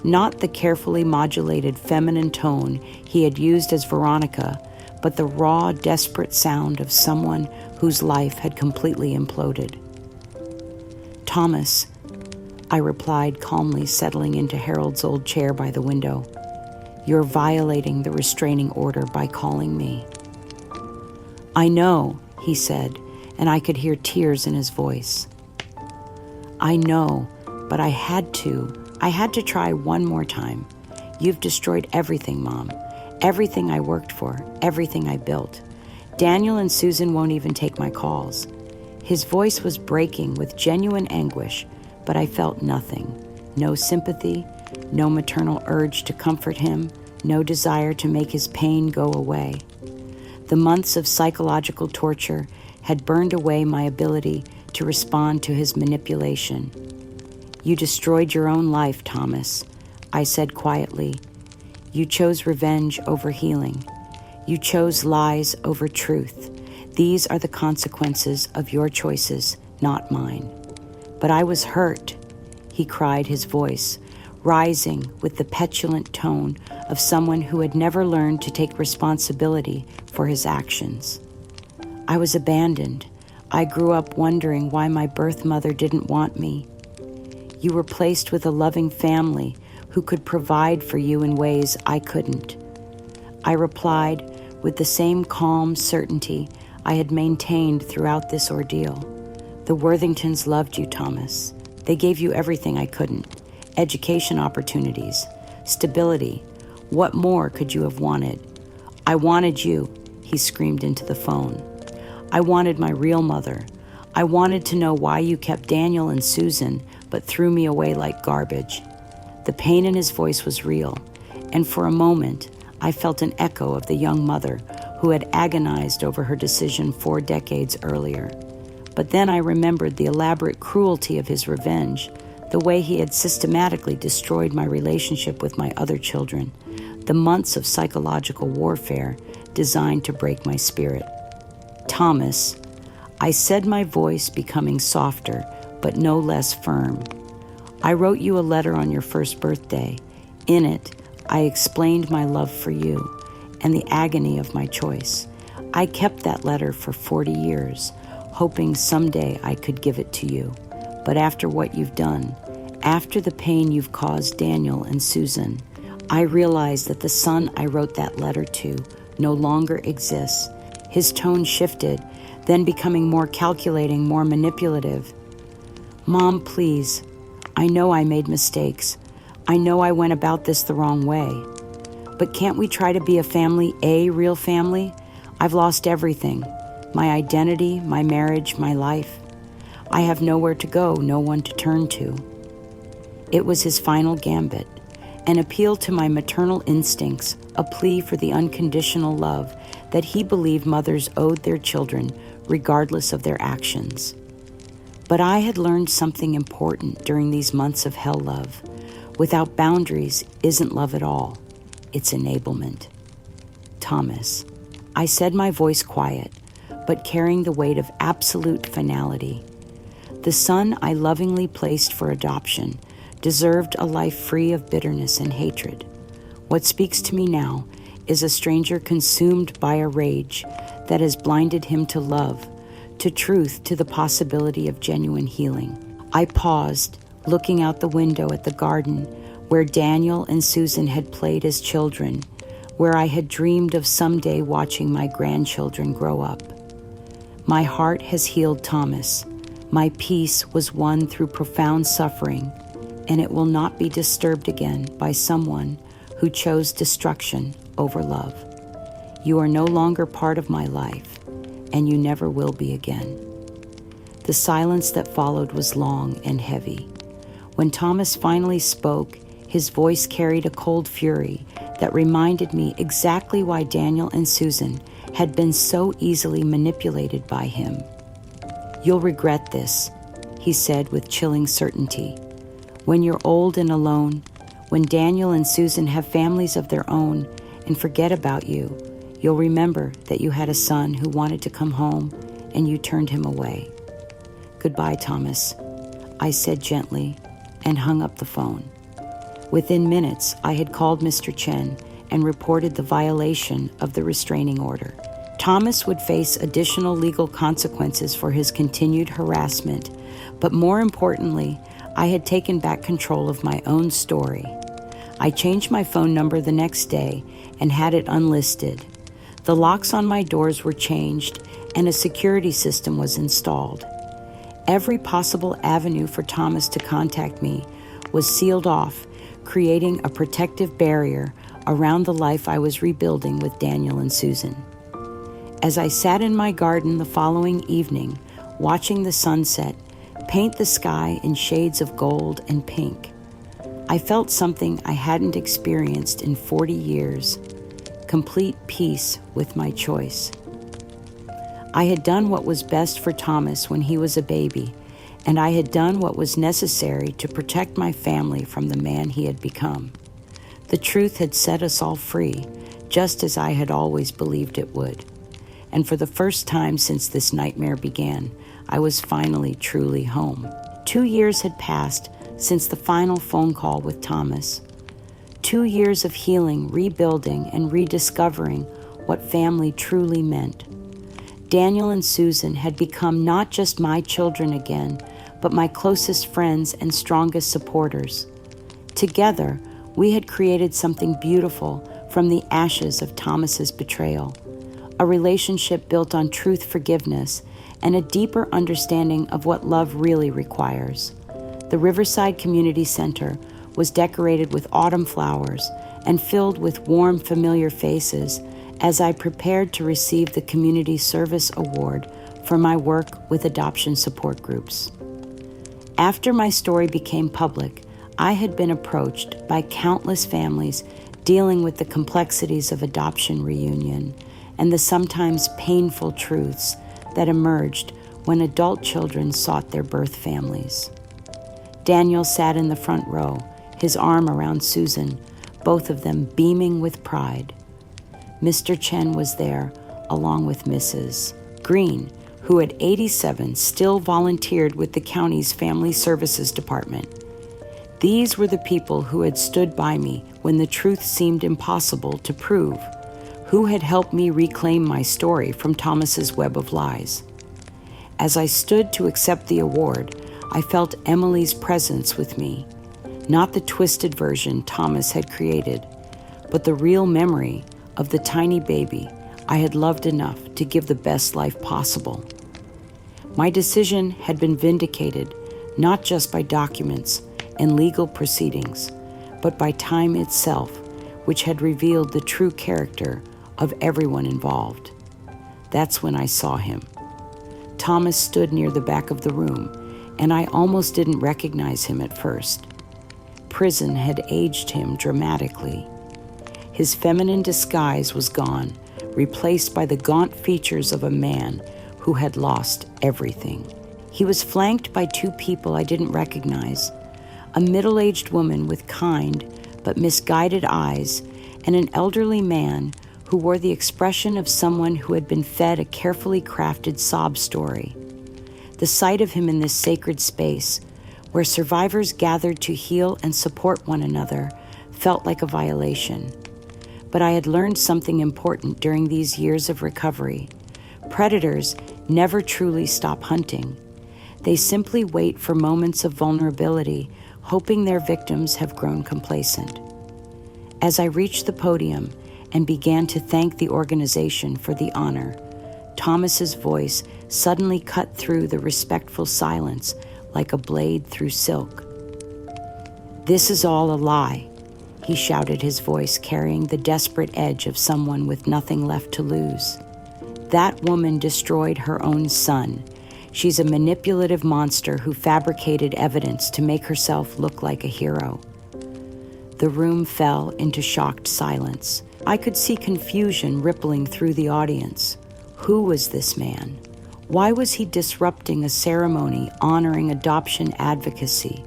not the carefully modulated feminine tone he had used as Veronica, but the raw, desperate sound of someone whose life had completely imploded. Thomas, I replied calmly, settling into Harold's old chair by the window. You're violating the restraining order by calling me. I know, he said, and I could hear tears in his voice. I know, but I had to try one more time. You've destroyed everything, Mom. Everything I worked for, everything I built. Daniel and Susan won't even take my calls. His voice was breaking with genuine anguish, but I felt nothing. No sympathy, no maternal urge to comfort him, no desire to make his pain go away. The months of psychological torture had burned away my ability to respond to his manipulation. You destroyed your own life, Thomas, I said quietly. You chose revenge over healing. You chose lies over truth. These are the consequences of your choices, not mine. But I was hurt, he cried, his voice rising with the petulant tone of someone who had never learned to take responsibility for his actions. I was abandoned. I grew up wondering why my birth mother didn't want me. You were placed with a loving family who could provide for you in ways I couldn't. I replied with the same calm certainty I had maintained throughout this ordeal. The Worthingtons loved you, Thomas. They gave you everything I couldn't. Education opportunities, stability. What more could you have wanted? I wanted you, he screamed into the phone. I wanted my real mother. I wanted to know why you kept Daniel and Susan, but threw me away like garbage. The pain in his voice was real, and for a moment, I felt an echo of the young mother who had agonized over her decision 4 decades earlier. But then I remembered the elaborate cruelty of his revenge, the way he had systematically destroyed my relationship with my other children, the months of psychological warfare designed to break my spirit. Thomas, I said, my voice becoming softer, but no less firm. I wrote you a letter on your first birthday. In it, I explained my love for you and the agony of my choice. I kept that letter for 40 years, hoping someday I could give it to you. But after what you've done, after the pain you've caused Daniel and Susan, I realized that the son I wrote that letter to no longer exists. His tone shifted, then becoming more calculating, more manipulative. Mom, please. I know I made mistakes. I know I went about this the wrong way. But can't we try to be a family, a real family? I've lost everything. My identity, my marriage, my life. I have nowhere to go, no one to turn to. It was his final gambit, an appeal to my maternal instincts, a plea for the unconditional love that he believed mothers owed their children, regardless of their actions. But I had learned something important during these months of hell love. Without boundaries isn't love at all. It's enablement. Thomas, I said, my voice quiet, but carrying the weight of absolute finality. The son I lovingly placed for adoption deserved a life free of bitterness and hatred. What speaks to me now is a stranger consumed by a rage that has blinded him to love, to truth, to the possibility of genuine healing. I paused, looking out the window at the garden where Daniel and Susan had played as children, where I had dreamed of someday watching my grandchildren grow up. My heart has healed, Thomas. My peace was won through profound suffering, and it will not be disturbed again by someone who chose destruction over love. You are no longer part of my life, and you never will be again. The silence that followed was long and heavy. When Thomas finally spoke, his voice carried a cold fury that reminded me exactly why Daniel and Susan had been so easily manipulated by him. "You'll regret this," he said with chilling certainty. "When you're old and alone, when Daniel and Susan have families of their own and forget about you, you'll remember that you had a son who wanted to come home and you turned him away. Goodbye, Thomas," I said gently and hung up the phone. Within minutes, I had called Mr. Chen and reported the violation of the restraining order. Thomas would face additional legal consequences for his continued harassment, but more importantly, I had taken back control of my own story. I changed my phone number the next day and had it unlisted. The locks on my doors were changed and a security system was installed. Every possible avenue for Thomas to contact me was sealed off, creating a protective barrier around the life I was rebuilding with Daniel and Susan. As I sat in my garden the following evening, watching the sunset paint the sky in shades of gold and pink, I felt something I hadn't experienced in 40 years, complete peace with my choice. I had done what was best for Thomas when he was a baby, and I had done what was necessary to protect my family from the man he had become. The truth had set us all free, just as I had always believed it would. And for the first time since this nightmare began, I was finally truly home. 2 years had passed since the final phone call with Thomas. 2 years of healing, rebuilding, and rediscovering what family truly meant. Daniel and Susan had become not just my children again, but my closest friends and strongest supporters. Together, we had created something beautiful from the ashes of Thomas's betrayal, a relationship built on truth, forgiveness, and a deeper understanding of what love really requires. The Riverside Community Center was decorated with autumn flowers and filled with warm, familiar faces as I prepared to receive the Community Service Award for my work with adoption support groups. After my story became public, I had been approached by countless families dealing with the complexities of adoption reunion and the sometimes painful truths that emerged when adult children sought their birth families. Daniel sat in the front row, his arm around Susan, both of them beaming with pride. Mr. Chen was there, along with Mrs. Green, who at 87 still volunteered with the county's Family Services Department. These were the people who had stood by me when the truth seemed impossible to prove, who had helped me reclaim my story from Thomas's web of lies. As I stood to accept the award, I felt Emily's presence with me, not the twisted version Thomas had created, but the real memory of the tiny baby I had loved enough to give the best life possible. My decision had been vindicated not just by documents and legal proceedings, but by time itself, which had revealed the true character of everyone involved. That's when I saw him. Thomas stood near the back of the room, and I almost didn't recognize him at first. Prison had aged him dramatically. His feminine disguise was gone, replaced by the gaunt features of a man who had lost everything. He was flanked by two people I didn't recognize, a middle-aged woman with kind but misguided eyes, and an elderly man who wore the expression of someone who had been fed a carefully crafted sob story. The sight of him in this sacred space, where survivors gathered to heal and support one another, felt like a violation. But I had learned something important during these years of recovery. Predators never truly stop hunting. They simply wait for moments of vulnerability, hoping their victims have grown complacent. As I reached the podium and began to thank the organization for the honor, Thomas's voice suddenly cut through the respectful silence like a blade through silk. "This is all a lie," he shouted, his voice carrying the desperate edge of someone with nothing left to lose. "That woman destroyed her own son. She's a manipulative monster who fabricated evidence to make herself look like a hero. The room fell into shocked silence. I could see confusion rippling through the audience. Who was this man? Why was he disrupting a ceremony honoring adoption advocacy?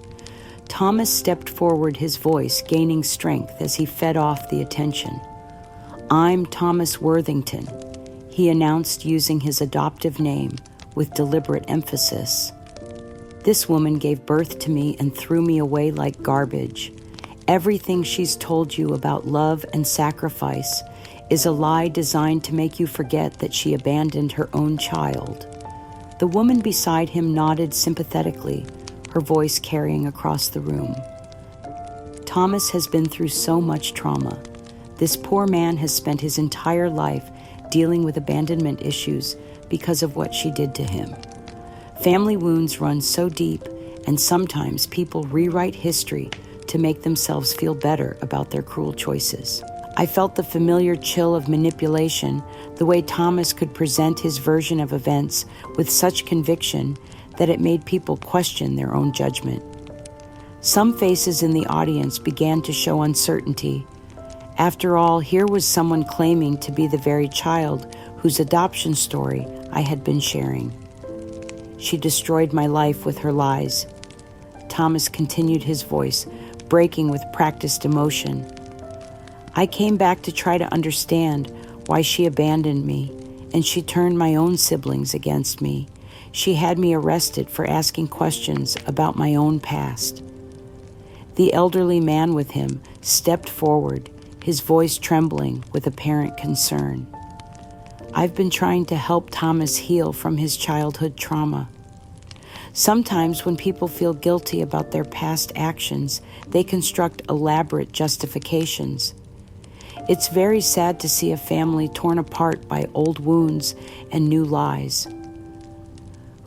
Thomas stepped forward, his voice gaining strength as he fed off the attention. "I'm Thomas Worthington," he announced using his adoptive name with deliberate emphasis. "This woman gave birth to me and threw me away like garbage. Everything she's told you about love and sacrifice is a lie designed to make you forget that she abandoned her own child." The woman beside him nodded sympathetically, her voice carrying across the room. "Thomas has been through so much trauma. This poor man has spent his entire life dealing with abandonment issues because of what she did to him. Family wounds run so deep, and sometimes people rewrite history to make themselves feel better about their cruel choices." I felt the familiar chill of manipulation, the way Thomas could present his version of events with such conviction that it made people question their own judgment. Some faces in the audience began to show uncertainty. After all, here was someone claiming to be the very child whose adoption story I had been sharing. "She destroyed my life with her lies." Thomas continued, his voice breaking with practiced emotion. "I came back to try to understand why she abandoned me, and she turned my own siblings against me. She had me arrested for asking questions about my own past." The elderly man with him stepped forward, his voice trembling with apparent concern. "I've been trying to help Thomas heal from his childhood trauma. Sometimes when people feel guilty about their past actions, they construct elaborate justifications. It's very sad to see a family torn apart by old wounds and new lies."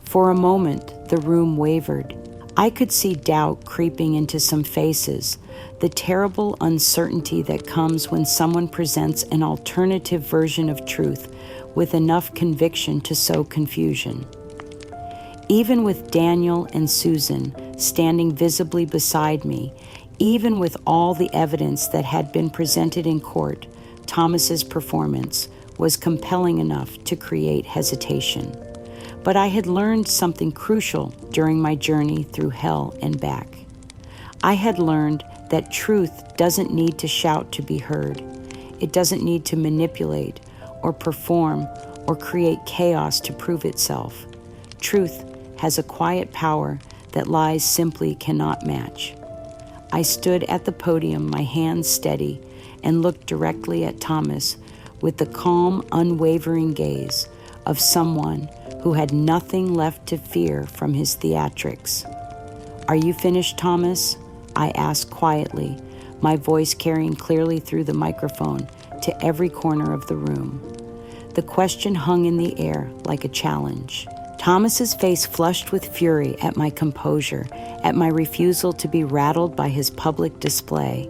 For a moment, the room wavered. I could see doubt creeping into some faces, the terrible uncertainty that comes when someone presents an alternative version of truth with enough conviction to sow confusion. Even with Daniel and Susan standing visibly beside me, even with all the evidence that had been presented in court, Thomas's performance was compelling enough to create hesitation. But I had learned something crucial during my journey through hell and back. I had learned that truth doesn't need to shout to be heard. It doesn't need to manipulate or perform or create chaos to prove itself. Truth has a quiet power that lies simply cannot match. I stood at the podium, my hands steady, and looked directly at Thomas with the calm, unwavering gaze of someone who had nothing left to fear from his theatrics. "Are you finished, Thomas?" I asked quietly, my voice carrying clearly through the microphone to every corner of the room. The question hung in the air like a challenge. Thomas's face flushed with fury at my composure, at my refusal to be rattled by his public display.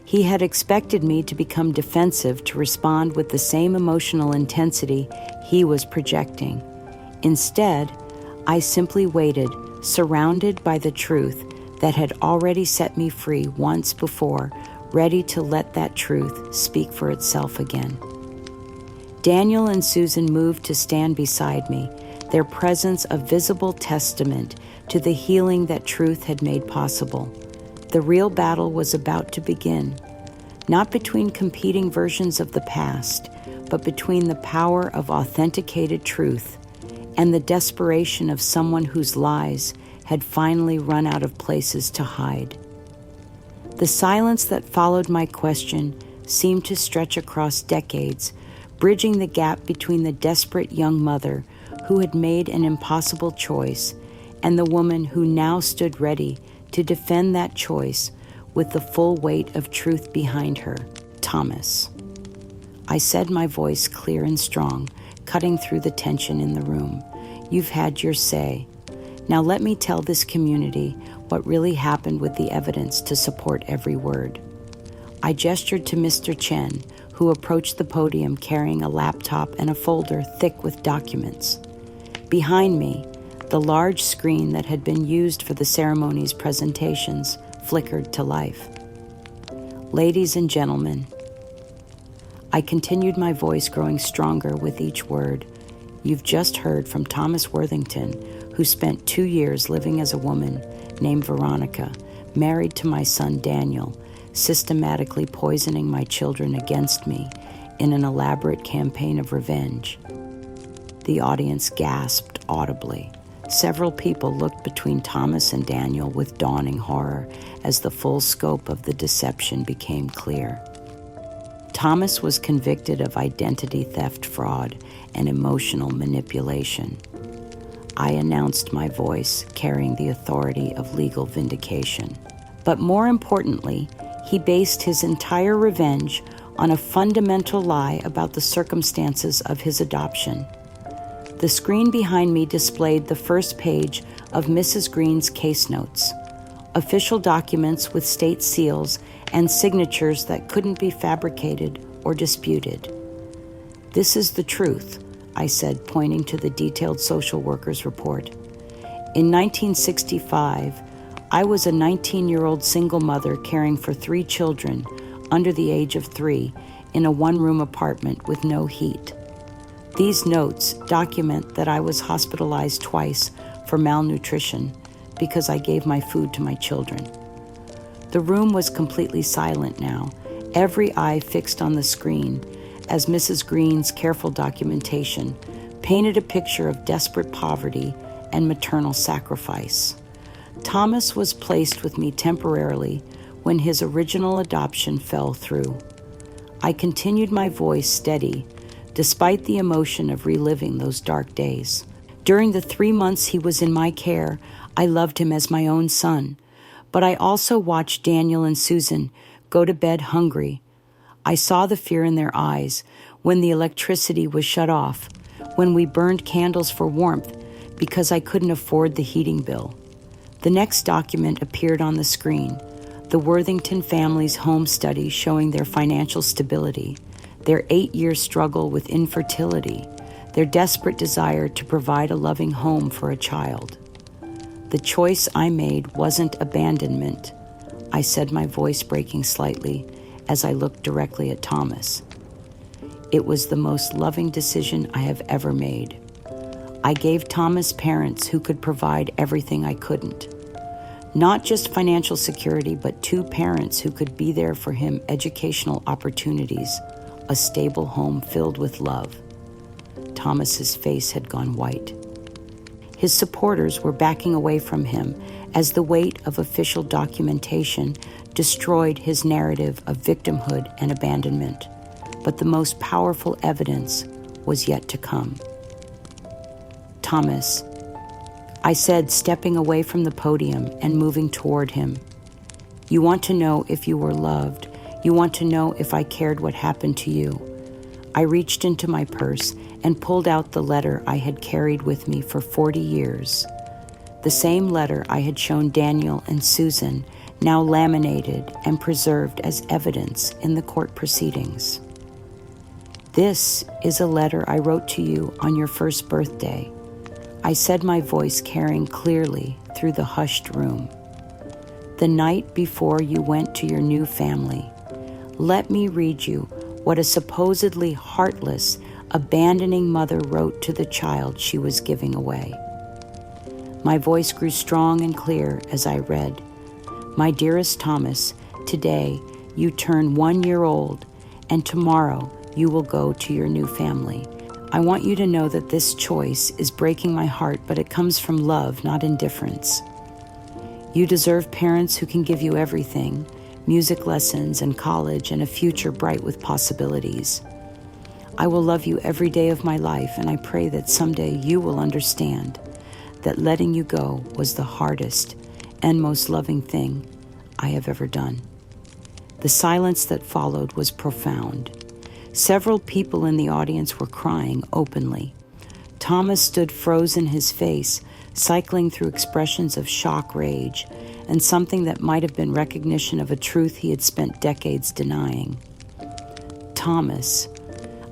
He had expected me to become defensive, to respond with the same emotional intensity he was projecting. Instead, I simply waited, surrounded by the truth that had already set me free once before, ready to let that truth speak for itself again. Daniel and Susan moved to stand beside me, their presence a visible testament to the healing that truth had made possible. The real battle was about to begin, not between competing versions of the past, but between the power of authenticated truth and the desperation of someone whose lies had finally run out of places to hide. The silence that followed my question seemed to stretch across decades, bridging the gap between the desperate young mother who had made an impossible choice and the woman who now stood ready to defend that choice with the full weight of truth behind her. "Thomas," I said, my voice clear and strong, cutting through the tension in the room. "You've had your say. Now let me tell this community what really happened with the evidence to support every word." I gestured to Mr. Chen, who approached the podium carrying a laptop and a folder thick with documents. Behind me, The large screen that had been used for the ceremony's presentations flickered to life. Ladies and gentlemen, I continued, my voice growing stronger with each word. You've just heard from Thomas Worthington, who spent 2 years living as a woman named Veronica, married to my son Daniel, systematically poisoning my children against me in an elaborate campaign of revenge. The audience gasped audibly. Several people looked between Thomas and Daniel with dawning horror as the full scope of the deception became clear. Thomas was convicted of identity theft, fraud, and emotional manipulation. I announced, my voice carrying the authority of legal vindication. But more importantly, he based his entire revenge on a fundamental lie about the circumstances of his adoption. The screen behind me displayed the first page of Mrs. Green's case notes, official documents with state seals and signatures that couldn't be fabricated or disputed. This is the truth, I said, pointing to the detailed social worker's report. In 1965, I was a 19-year-old single mother caring for 3 children under the age of 3 in a one-room apartment with no heat. These notes document that I was hospitalized twice for malnutrition because I gave my food to my children. The room was completely silent now, every eye fixed on the screen, as Mrs. Green's careful documentation painted a picture of desperate poverty and maternal sacrifice. Thomas was placed with me temporarily when his original adoption fell through. I continued, my voice steady, despite the emotion of reliving those dark days. During the 3 months he was in my care, I loved him as my own son, but I also watched Daniel and Susan go to bed hungry. I saw the fear in their eyes when the electricity was shut off, when we burned candles for warmth because I couldn't afford the heating bill. The next document appeared on the screen, the Worthington family's home study showing their financial stability, their 8-year struggle with infertility, their desperate desire to provide a loving home for a child. The choice I made wasn't abandonment, I said, my voice breaking slightly as I looked directly at Thomas. It was the most loving decision I have ever made. I gave Thomas parents who could provide everything I couldn't. Not just financial security, but 2 parents who could be there for him, educational opportunities, a stable home filled with love. Thomas's face had gone white. His supporters were backing away from him as the weight of official documentation destroyed his narrative of victimhood and abandonment. But the most powerful evidence was yet to come. Thomas, I said, stepping away from the podium and moving toward him. You want to know if you were loved. You want to know if I cared what happened to you. I reached into my purse and pulled out the letter I had carried with me for 40 years. The same letter I had shown Daniel and Susan, now laminated and preserved as evidence in the court proceedings. This is a letter I wrote to you on your first birthday, I said, my voice carrying clearly through the hushed room. The night before you went to your new family. Let me read you what a supposedly heartless, abandoning mother wrote to the child she was giving away. My voice grew strong and clear as I read. My dearest Thomas, today you turn 1 year old, and tomorrow you will go to your new family. I want you to know that this choice is breaking my heart, but it comes from love, not indifference. You deserve parents who can give you everything, music lessons and college and a future bright with possibilities. I will love you every day of my life, and I pray that someday you will understand that letting you go was the hardest and most loving thing I have ever done. The silence that followed was profound. Several people in the audience were crying openly. Thomas stood frozen, his face cycling through expressions of shock, rage, and something that might have been recognition of a truth he had spent decades denying. Thomas,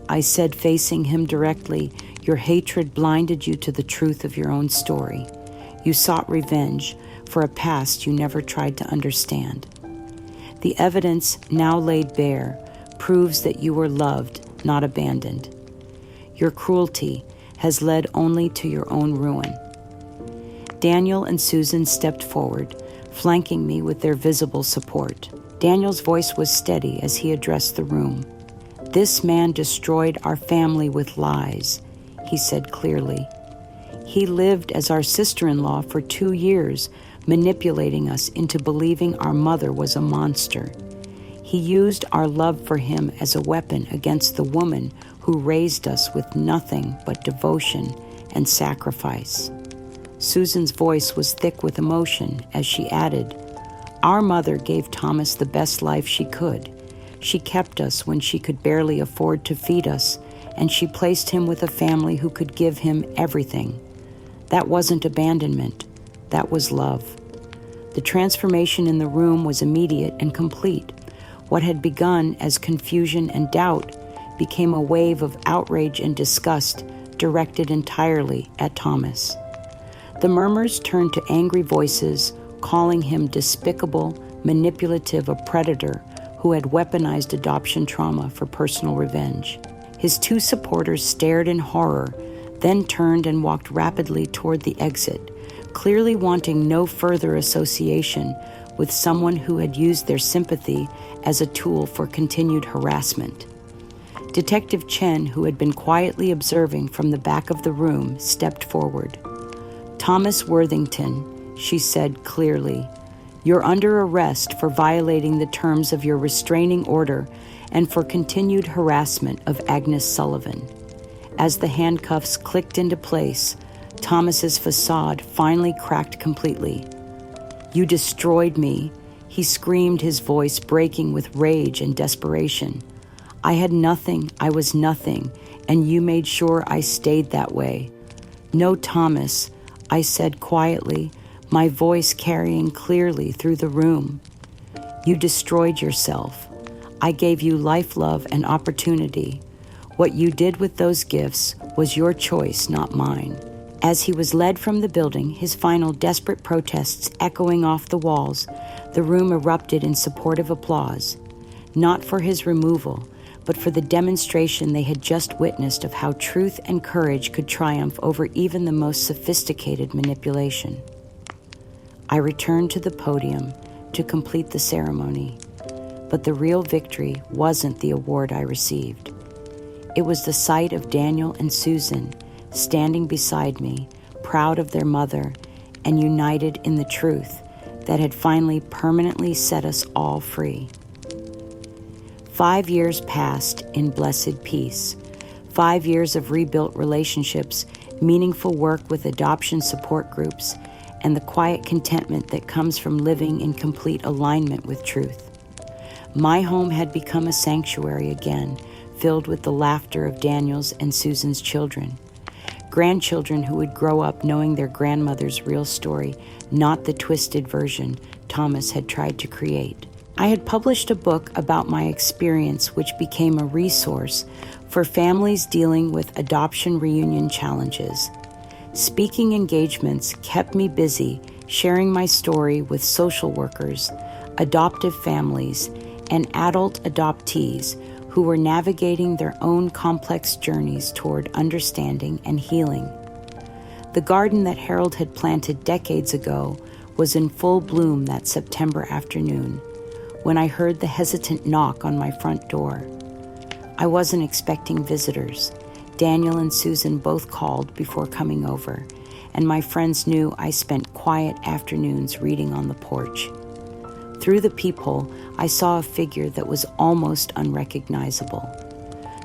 I said, facing him directly, Your hatred blinded you to the truth of your own story. You sought revenge for a past you never tried to understand. The evidence now laid bare proves that you were loved, not abandoned. Your cruelty has led only to your own ruin. Daniel and Susan stepped forward, flanking me with their visible support. Daniel's voice was steady as he addressed the room. "This man destroyed our family with lies," he said clearly. "He lived as our sister-in-law for 2 years, manipulating us into believing our mother was a monster. He used our love for him as a weapon against the woman who raised us with nothing but devotion and sacrifice." Susan's voice was thick with emotion as she added, "Our mother gave Thomas the best life she could. She kept us when she could barely afford to feed us, and she placed him with a family who could give him everything. That wasn't abandonment, that was love." The transformation in the room was immediate and complete. What had begun as confusion and doubt became a wave of outrage and disgust directed entirely at Thomas. The murmurs turned to angry voices, calling him despicable, manipulative, a predator who had weaponized adoption trauma for personal revenge. His 2 supporters stared in horror, then turned and walked rapidly toward the exit, clearly wanting no further association with someone who had used their sympathy as a tool for continued harassment. Detective Chen, who had been quietly observing from the back of the room, stepped forward. "Thomas Worthington," she said clearly, "you're under arrest for violating the terms of your restraining order and for continued harassment of Agnes Sullivan." As the handcuffs clicked into place, Thomas's facade finally cracked completely. "You destroyed me," he screamed, his voice breaking with rage and desperation. "I had nothing, I was nothing, and you made sure I stayed that way." "No, Thomas," I said quietly, my voice carrying clearly through the room. "You destroyed yourself. I gave you life, love, and opportunity. What you did with those gifts was your choice, not mine." As he was led from the building, his final desperate protests echoing off the walls, the room erupted in supportive applause, not for his removal, but for the demonstration they had just witnessed of how truth and courage could triumph over even the most sophisticated manipulation. I returned to the podium to complete the ceremony, but the real victory wasn't the award I received. It was the sight of Daniel and Susan standing beside me, proud of their mother and united in the truth that had finally permanently set us all free. 5 years passed in blessed peace. 5 years of rebuilt relationships, meaningful work with adoption support groups, and the quiet contentment that comes from living in complete alignment with truth. My home had become a sanctuary again, filled with the laughter of Daniel's and Susan's children. Grandchildren who would grow up knowing their grandmother's real story, not the twisted version Thomas had tried to create. I had published a book about my experience, which became a resource for families dealing with adoption reunion challenges. Speaking engagements kept me busy sharing my story with social workers, adoptive families, and adult adoptees who were navigating their own complex journeys toward understanding and healing. The garden that Harold had planted decades ago was in full bloom that September afternoon when I heard the hesitant knock on my front door. I wasn't expecting visitors. Daniel and Susan both called before coming over, and my friends knew I spent quiet afternoons reading on the porch. Through the peephole, I saw a figure that was almost unrecognizable.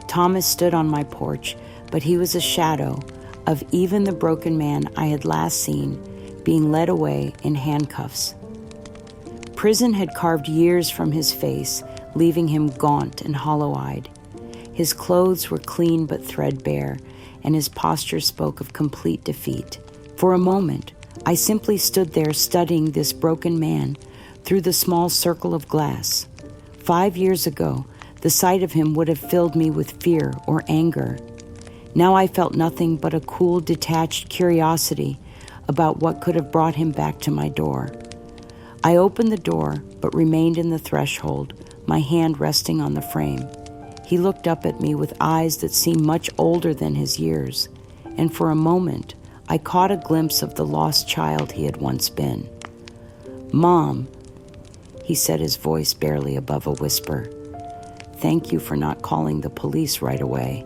Thomas stood on my porch, but he was a shadow of even the broken man I had last seen being led away in handcuffs. Prison had carved years from his face, leaving him gaunt and hollow-eyed. His clothes were clean but threadbare, and his posture spoke of complete defeat. For a moment, I simply stood there studying this broken man through the small circle of glass. 5 years ago, the sight of him would have filled me with fear or anger. Now I felt nothing but a cool, detached curiosity about what could have brought him back to my door. I opened the door, but remained in the threshold, my hand resting on the frame. He looked up at me with eyes that seemed much older than his years, and for a moment, I caught a glimpse of the lost child he had once been. "Mom," he said, his voice barely above a whisper. "Thank you for not calling the police right away."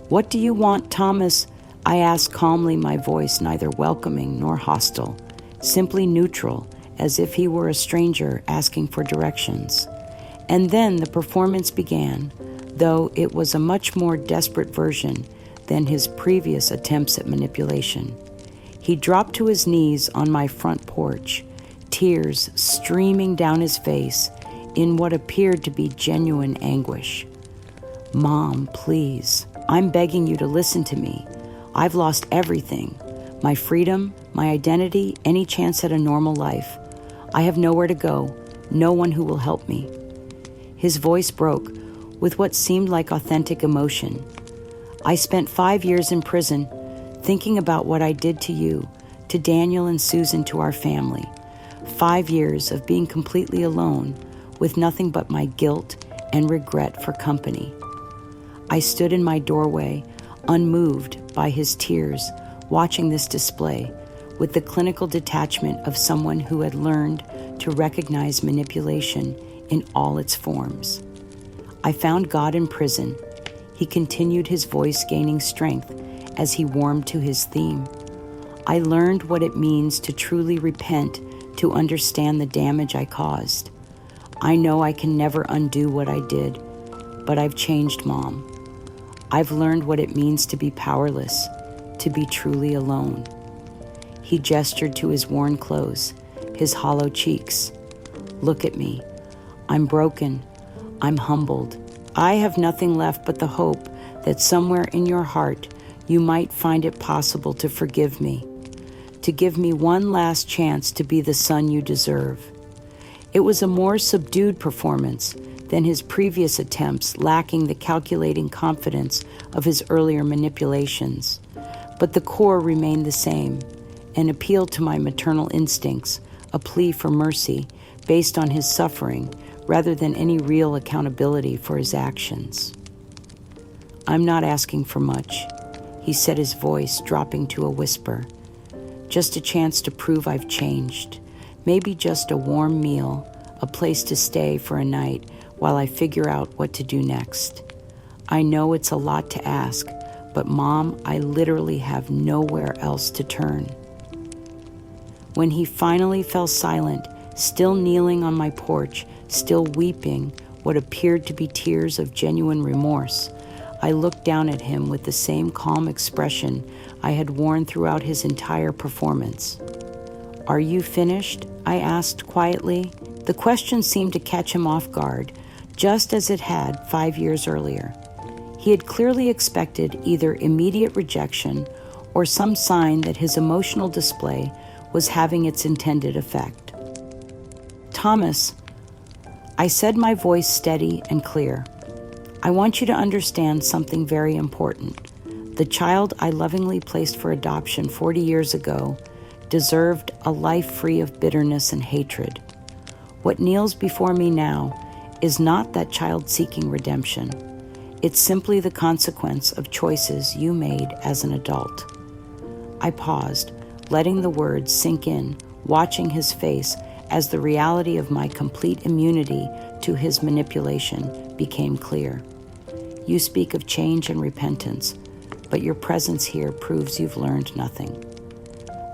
"What do you want, Thomas?" I asked calmly, my voice neither welcoming nor hostile, simply neutral, as if he were a stranger asking for directions. And then the performance began, though it was a much more desperate version than his previous attempts at manipulation. He dropped to his knees on my front porch, tears streaming down his face in what appeared to be genuine anguish. "Mom, please, I'm begging you to listen to me. I've lost everything. My freedom, my identity, any chance at a normal life. I have nowhere to go, no one who will help me." His voice broke with what seemed like authentic emotion. "I spent 5 years in prison thinking about what I did to you, to Daniel and Susan, to our family. 5 years of being completely alone with nothing but my guilt and regret for company." I stood in my doorway, unmoved by his tears, watching this display with the clinical detachment of someone who had learned to recognize manipulation in all its forms. "I found God in prison," he continued, his voice gaining strength as he warmed to his theme. "I learned what it means to truly repent, to understand the damage I caused. I know I can never undo what I did, but I've changed, Mom. I've learned what it means to be powerless, to be truly alone." He gestured to his worn clothes, his hollow cheeks. "Look at me. I'm broken. I'm humbled. I have nothing left but the hope that somewhere in your heart you might find it possible to forgive me, to give me one last chance to be the son you deserve." It was a more subdued performance than his previous attempts, lacking the calculating confidence of his earlier manipulations. But the core remained the same, an appeal to my maternal instincts, a plea for mercy based on his suffering rather than any real accountability for his actions. "I'm not asking for much," he said, his voice dropping to a whisper. "Just a chance to prove I've changed. Maybe just a warm meal, a place to stay for a night while I figure out what to do next. I know it's a lot to ask, but Mom, I literally have nowhere else to turn." When he finally fell silent, still kneeling on my porch, still weeping what appeared to be tears of genuine remorse, I looked down at him with the same calm expression I had worn throughout his entire performance. "Are you finished?" I asked quietly. The question seemed to catch him off guard, just as it had 5 years earlier. He had clearly expected either immediate rejection or some sign that his emotional display was having its intended effect. "Thomas," I said, my voice steady and clear, "I want you to understand something very important. The child I lovingly placed for adoption 40 years ago deserved a life free of bitterness and hatred. What kneels before me now is not that child seeking redemption. It's simply the consequence of choices you made as an adult." I paused, letting the words sink in, watching his face as the reality of my complete immunity to his manipulation became clear. "You speak of change and repentance, but your presence here proves you've learned nothing.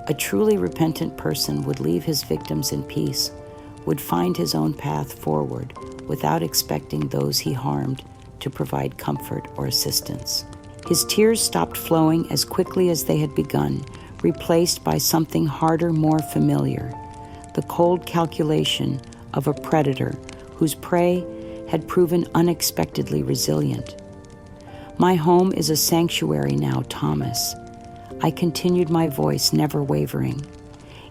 A truly repentant person would leave his victims in peace, would find his own path forward without expecting those he harmed to provide comfort or assistance." His tears stopped flowing as quickly as they had begun, replaced by something harder, more familiar, the cold calculation of a predator whose prey had proven unexpectedly resilient. "My home is a sanctuary now, Thomas." I continued, my voice never wavering.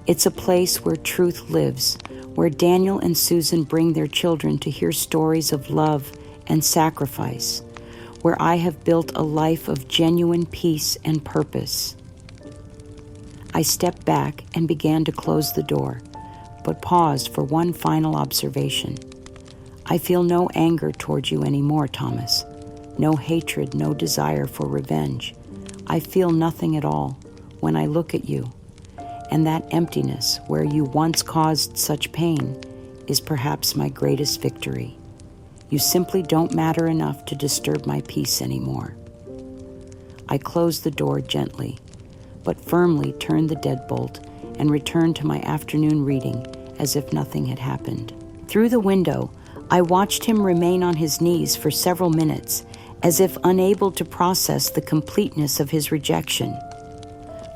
"It's a place where truth lives, where Daniel and Susan bring their children to hear stories of love and sacrifice, where I have built a life of genuine peace and purpose. I stepped back and began to close the door, but paused for one final observation. I feel no anger towards you anymore, Thomas. No hatred, no desire for revenge. I feel nothing at all when I look at you. And that emptiness where you once caused such pain is perhaps my greatest victory. You simply don't matter enough to disturb my peace anymore. I closed the door gently, but firmly turned the deadbolt and returned to my afternoon reading as if nothing had happened. Through the window, I watched him remain on his knees for several minutes, as if unable to process the completeness of his rejection.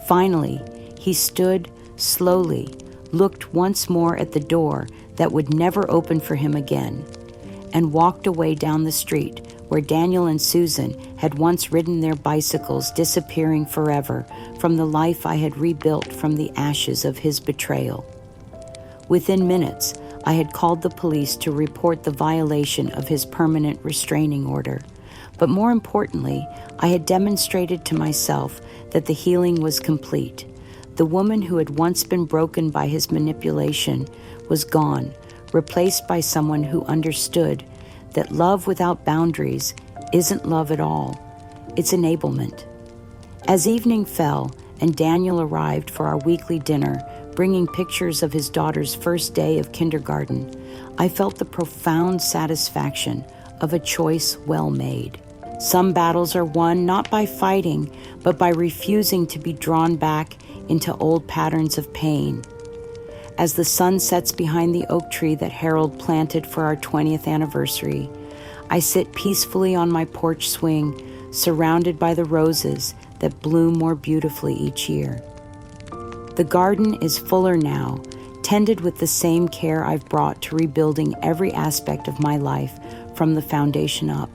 Finally, he stood slowly, looked once more at the door that would never open for him again, and walked away down the street where Daniel and Susan had once ridden their bicycles, disappearing forever from the life I had rebuilt from the ashes of his betrayal. Within minutes, I had called the police to report the violation of his permanent restraining order. But more importantly, I had demonstrated to myself that the healing was complete. The woman who had once been broken by his manipulation was gone, replaced by someone who understood that love without boundaries isn't love at all. It's enablement. As evening fell and Daniel arrived for our weekly dinner, bringing pictures of his daughter's first day of kindergarten, I felt the profound satisfaction of a choice well made. Some battles are won not by fighting, but by refusing to be drawn back into old patterns of pain. As the sun sets behind the oak tree that Harold planted for our 20th anniversary, I sit peacefully on my porch swing, surrounded by the roses that bloom more beautifully each year. The garden is fuller now, tended with the same care I've brought to rebuilding every aspect of my life from the foundation up.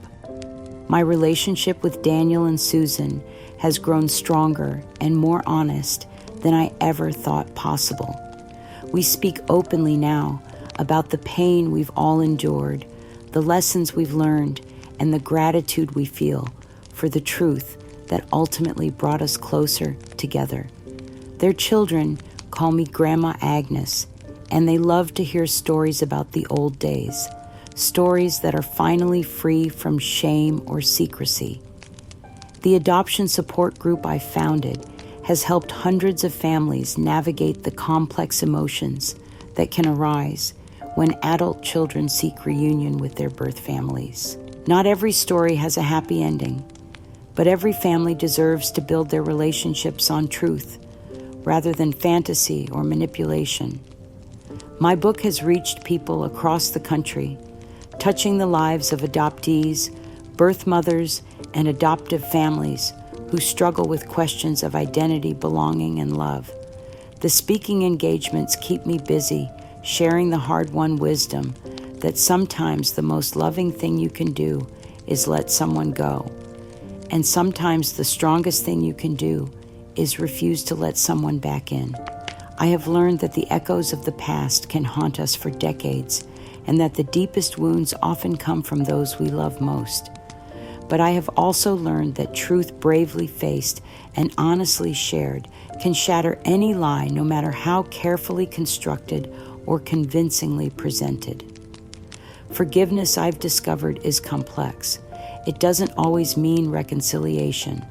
My relationship with Daniel and Susan has grown stronger and more honest than I ever thought possible. We speak openly now about the pain we've all endured, the lessons we've learned, and the gratitude we feel for the truth that ultimately brought us closer together. Their children call me Grandma Agnes, and they love to hear stories about the old days, stories that are finally free from shame or secrecy. The adoption support group I founded has helped hundreds of families navigate the complex emotions that can arise when adult children seek reunion with their birth families. Not every story has a happy ending, but every family deserves to build their relationships on truth rather than fantasy or manipulation. My book has reached people across the country, touching the lives of adoptees, birth mothers, and adoptive families who struggle with questions of identity, belonging, and love. The speaking engagements keep me busy, sharing the hard-won wisdom that sometimes the most loving thing you can do is let someone go. And sometimes the strongest thing you can do is refuse to let someone back in. I have learned that the echoes of the past can haunt us for decades, and that the deepest wounds often come from those we love most. But I have also learned that truth bravely faced and honestly shared can shatter any lie, no matter how carefully constructed or convincingly presented. Forgiveness, I've discovered, is complex. It doesn't always mean reconciliation.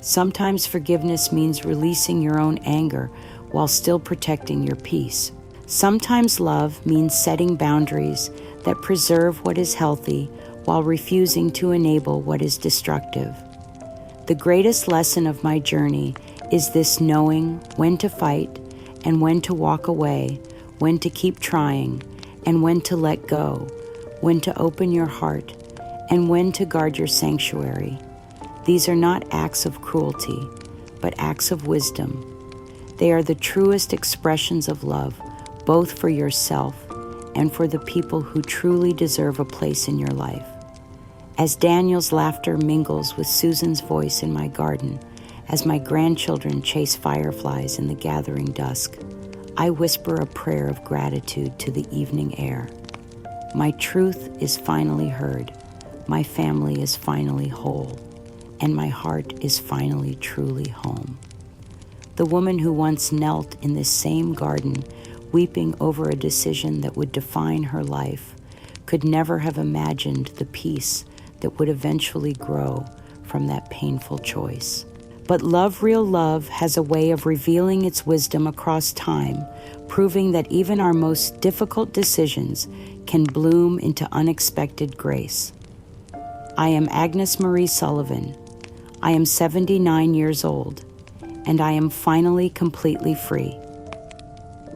Sometimes forgiveness means releasing your own anger while still protecting your peace. Sometimes love means setting boundaries that preserve what is healthy while refusing to enable what is destructive. The greatest lesson of my journey is this: knowing when to fight and when to walk away, when to keep trying and when to let go, when to open your heart and when to guard your sanctuary. These are not acts of cruelty, but acts of wisdom. They are the truest expressions of love, both for yourself and for the people who truly deserve a place in your life. As Daniel's laughter mingles with Susan's voice in my garden, as my grandchildren chase fireflies in the gathering dusk, I whisper a prayer of gratitude to the evening air. My truth is finally heard. my family is finally whole, and my heart is finally truly home. The woman who once knelt in this same garden, weeping over a decision that would define her life, could never have imagined the peace that would eventually grow from that painful choice. But Love Real Love has a way of revealing its wisdom across time, proving that even our most difficult decisions can bloom into unexpected grace. I am Agnes Marie Sullivan. I am 79 years old, and I am finally completely free.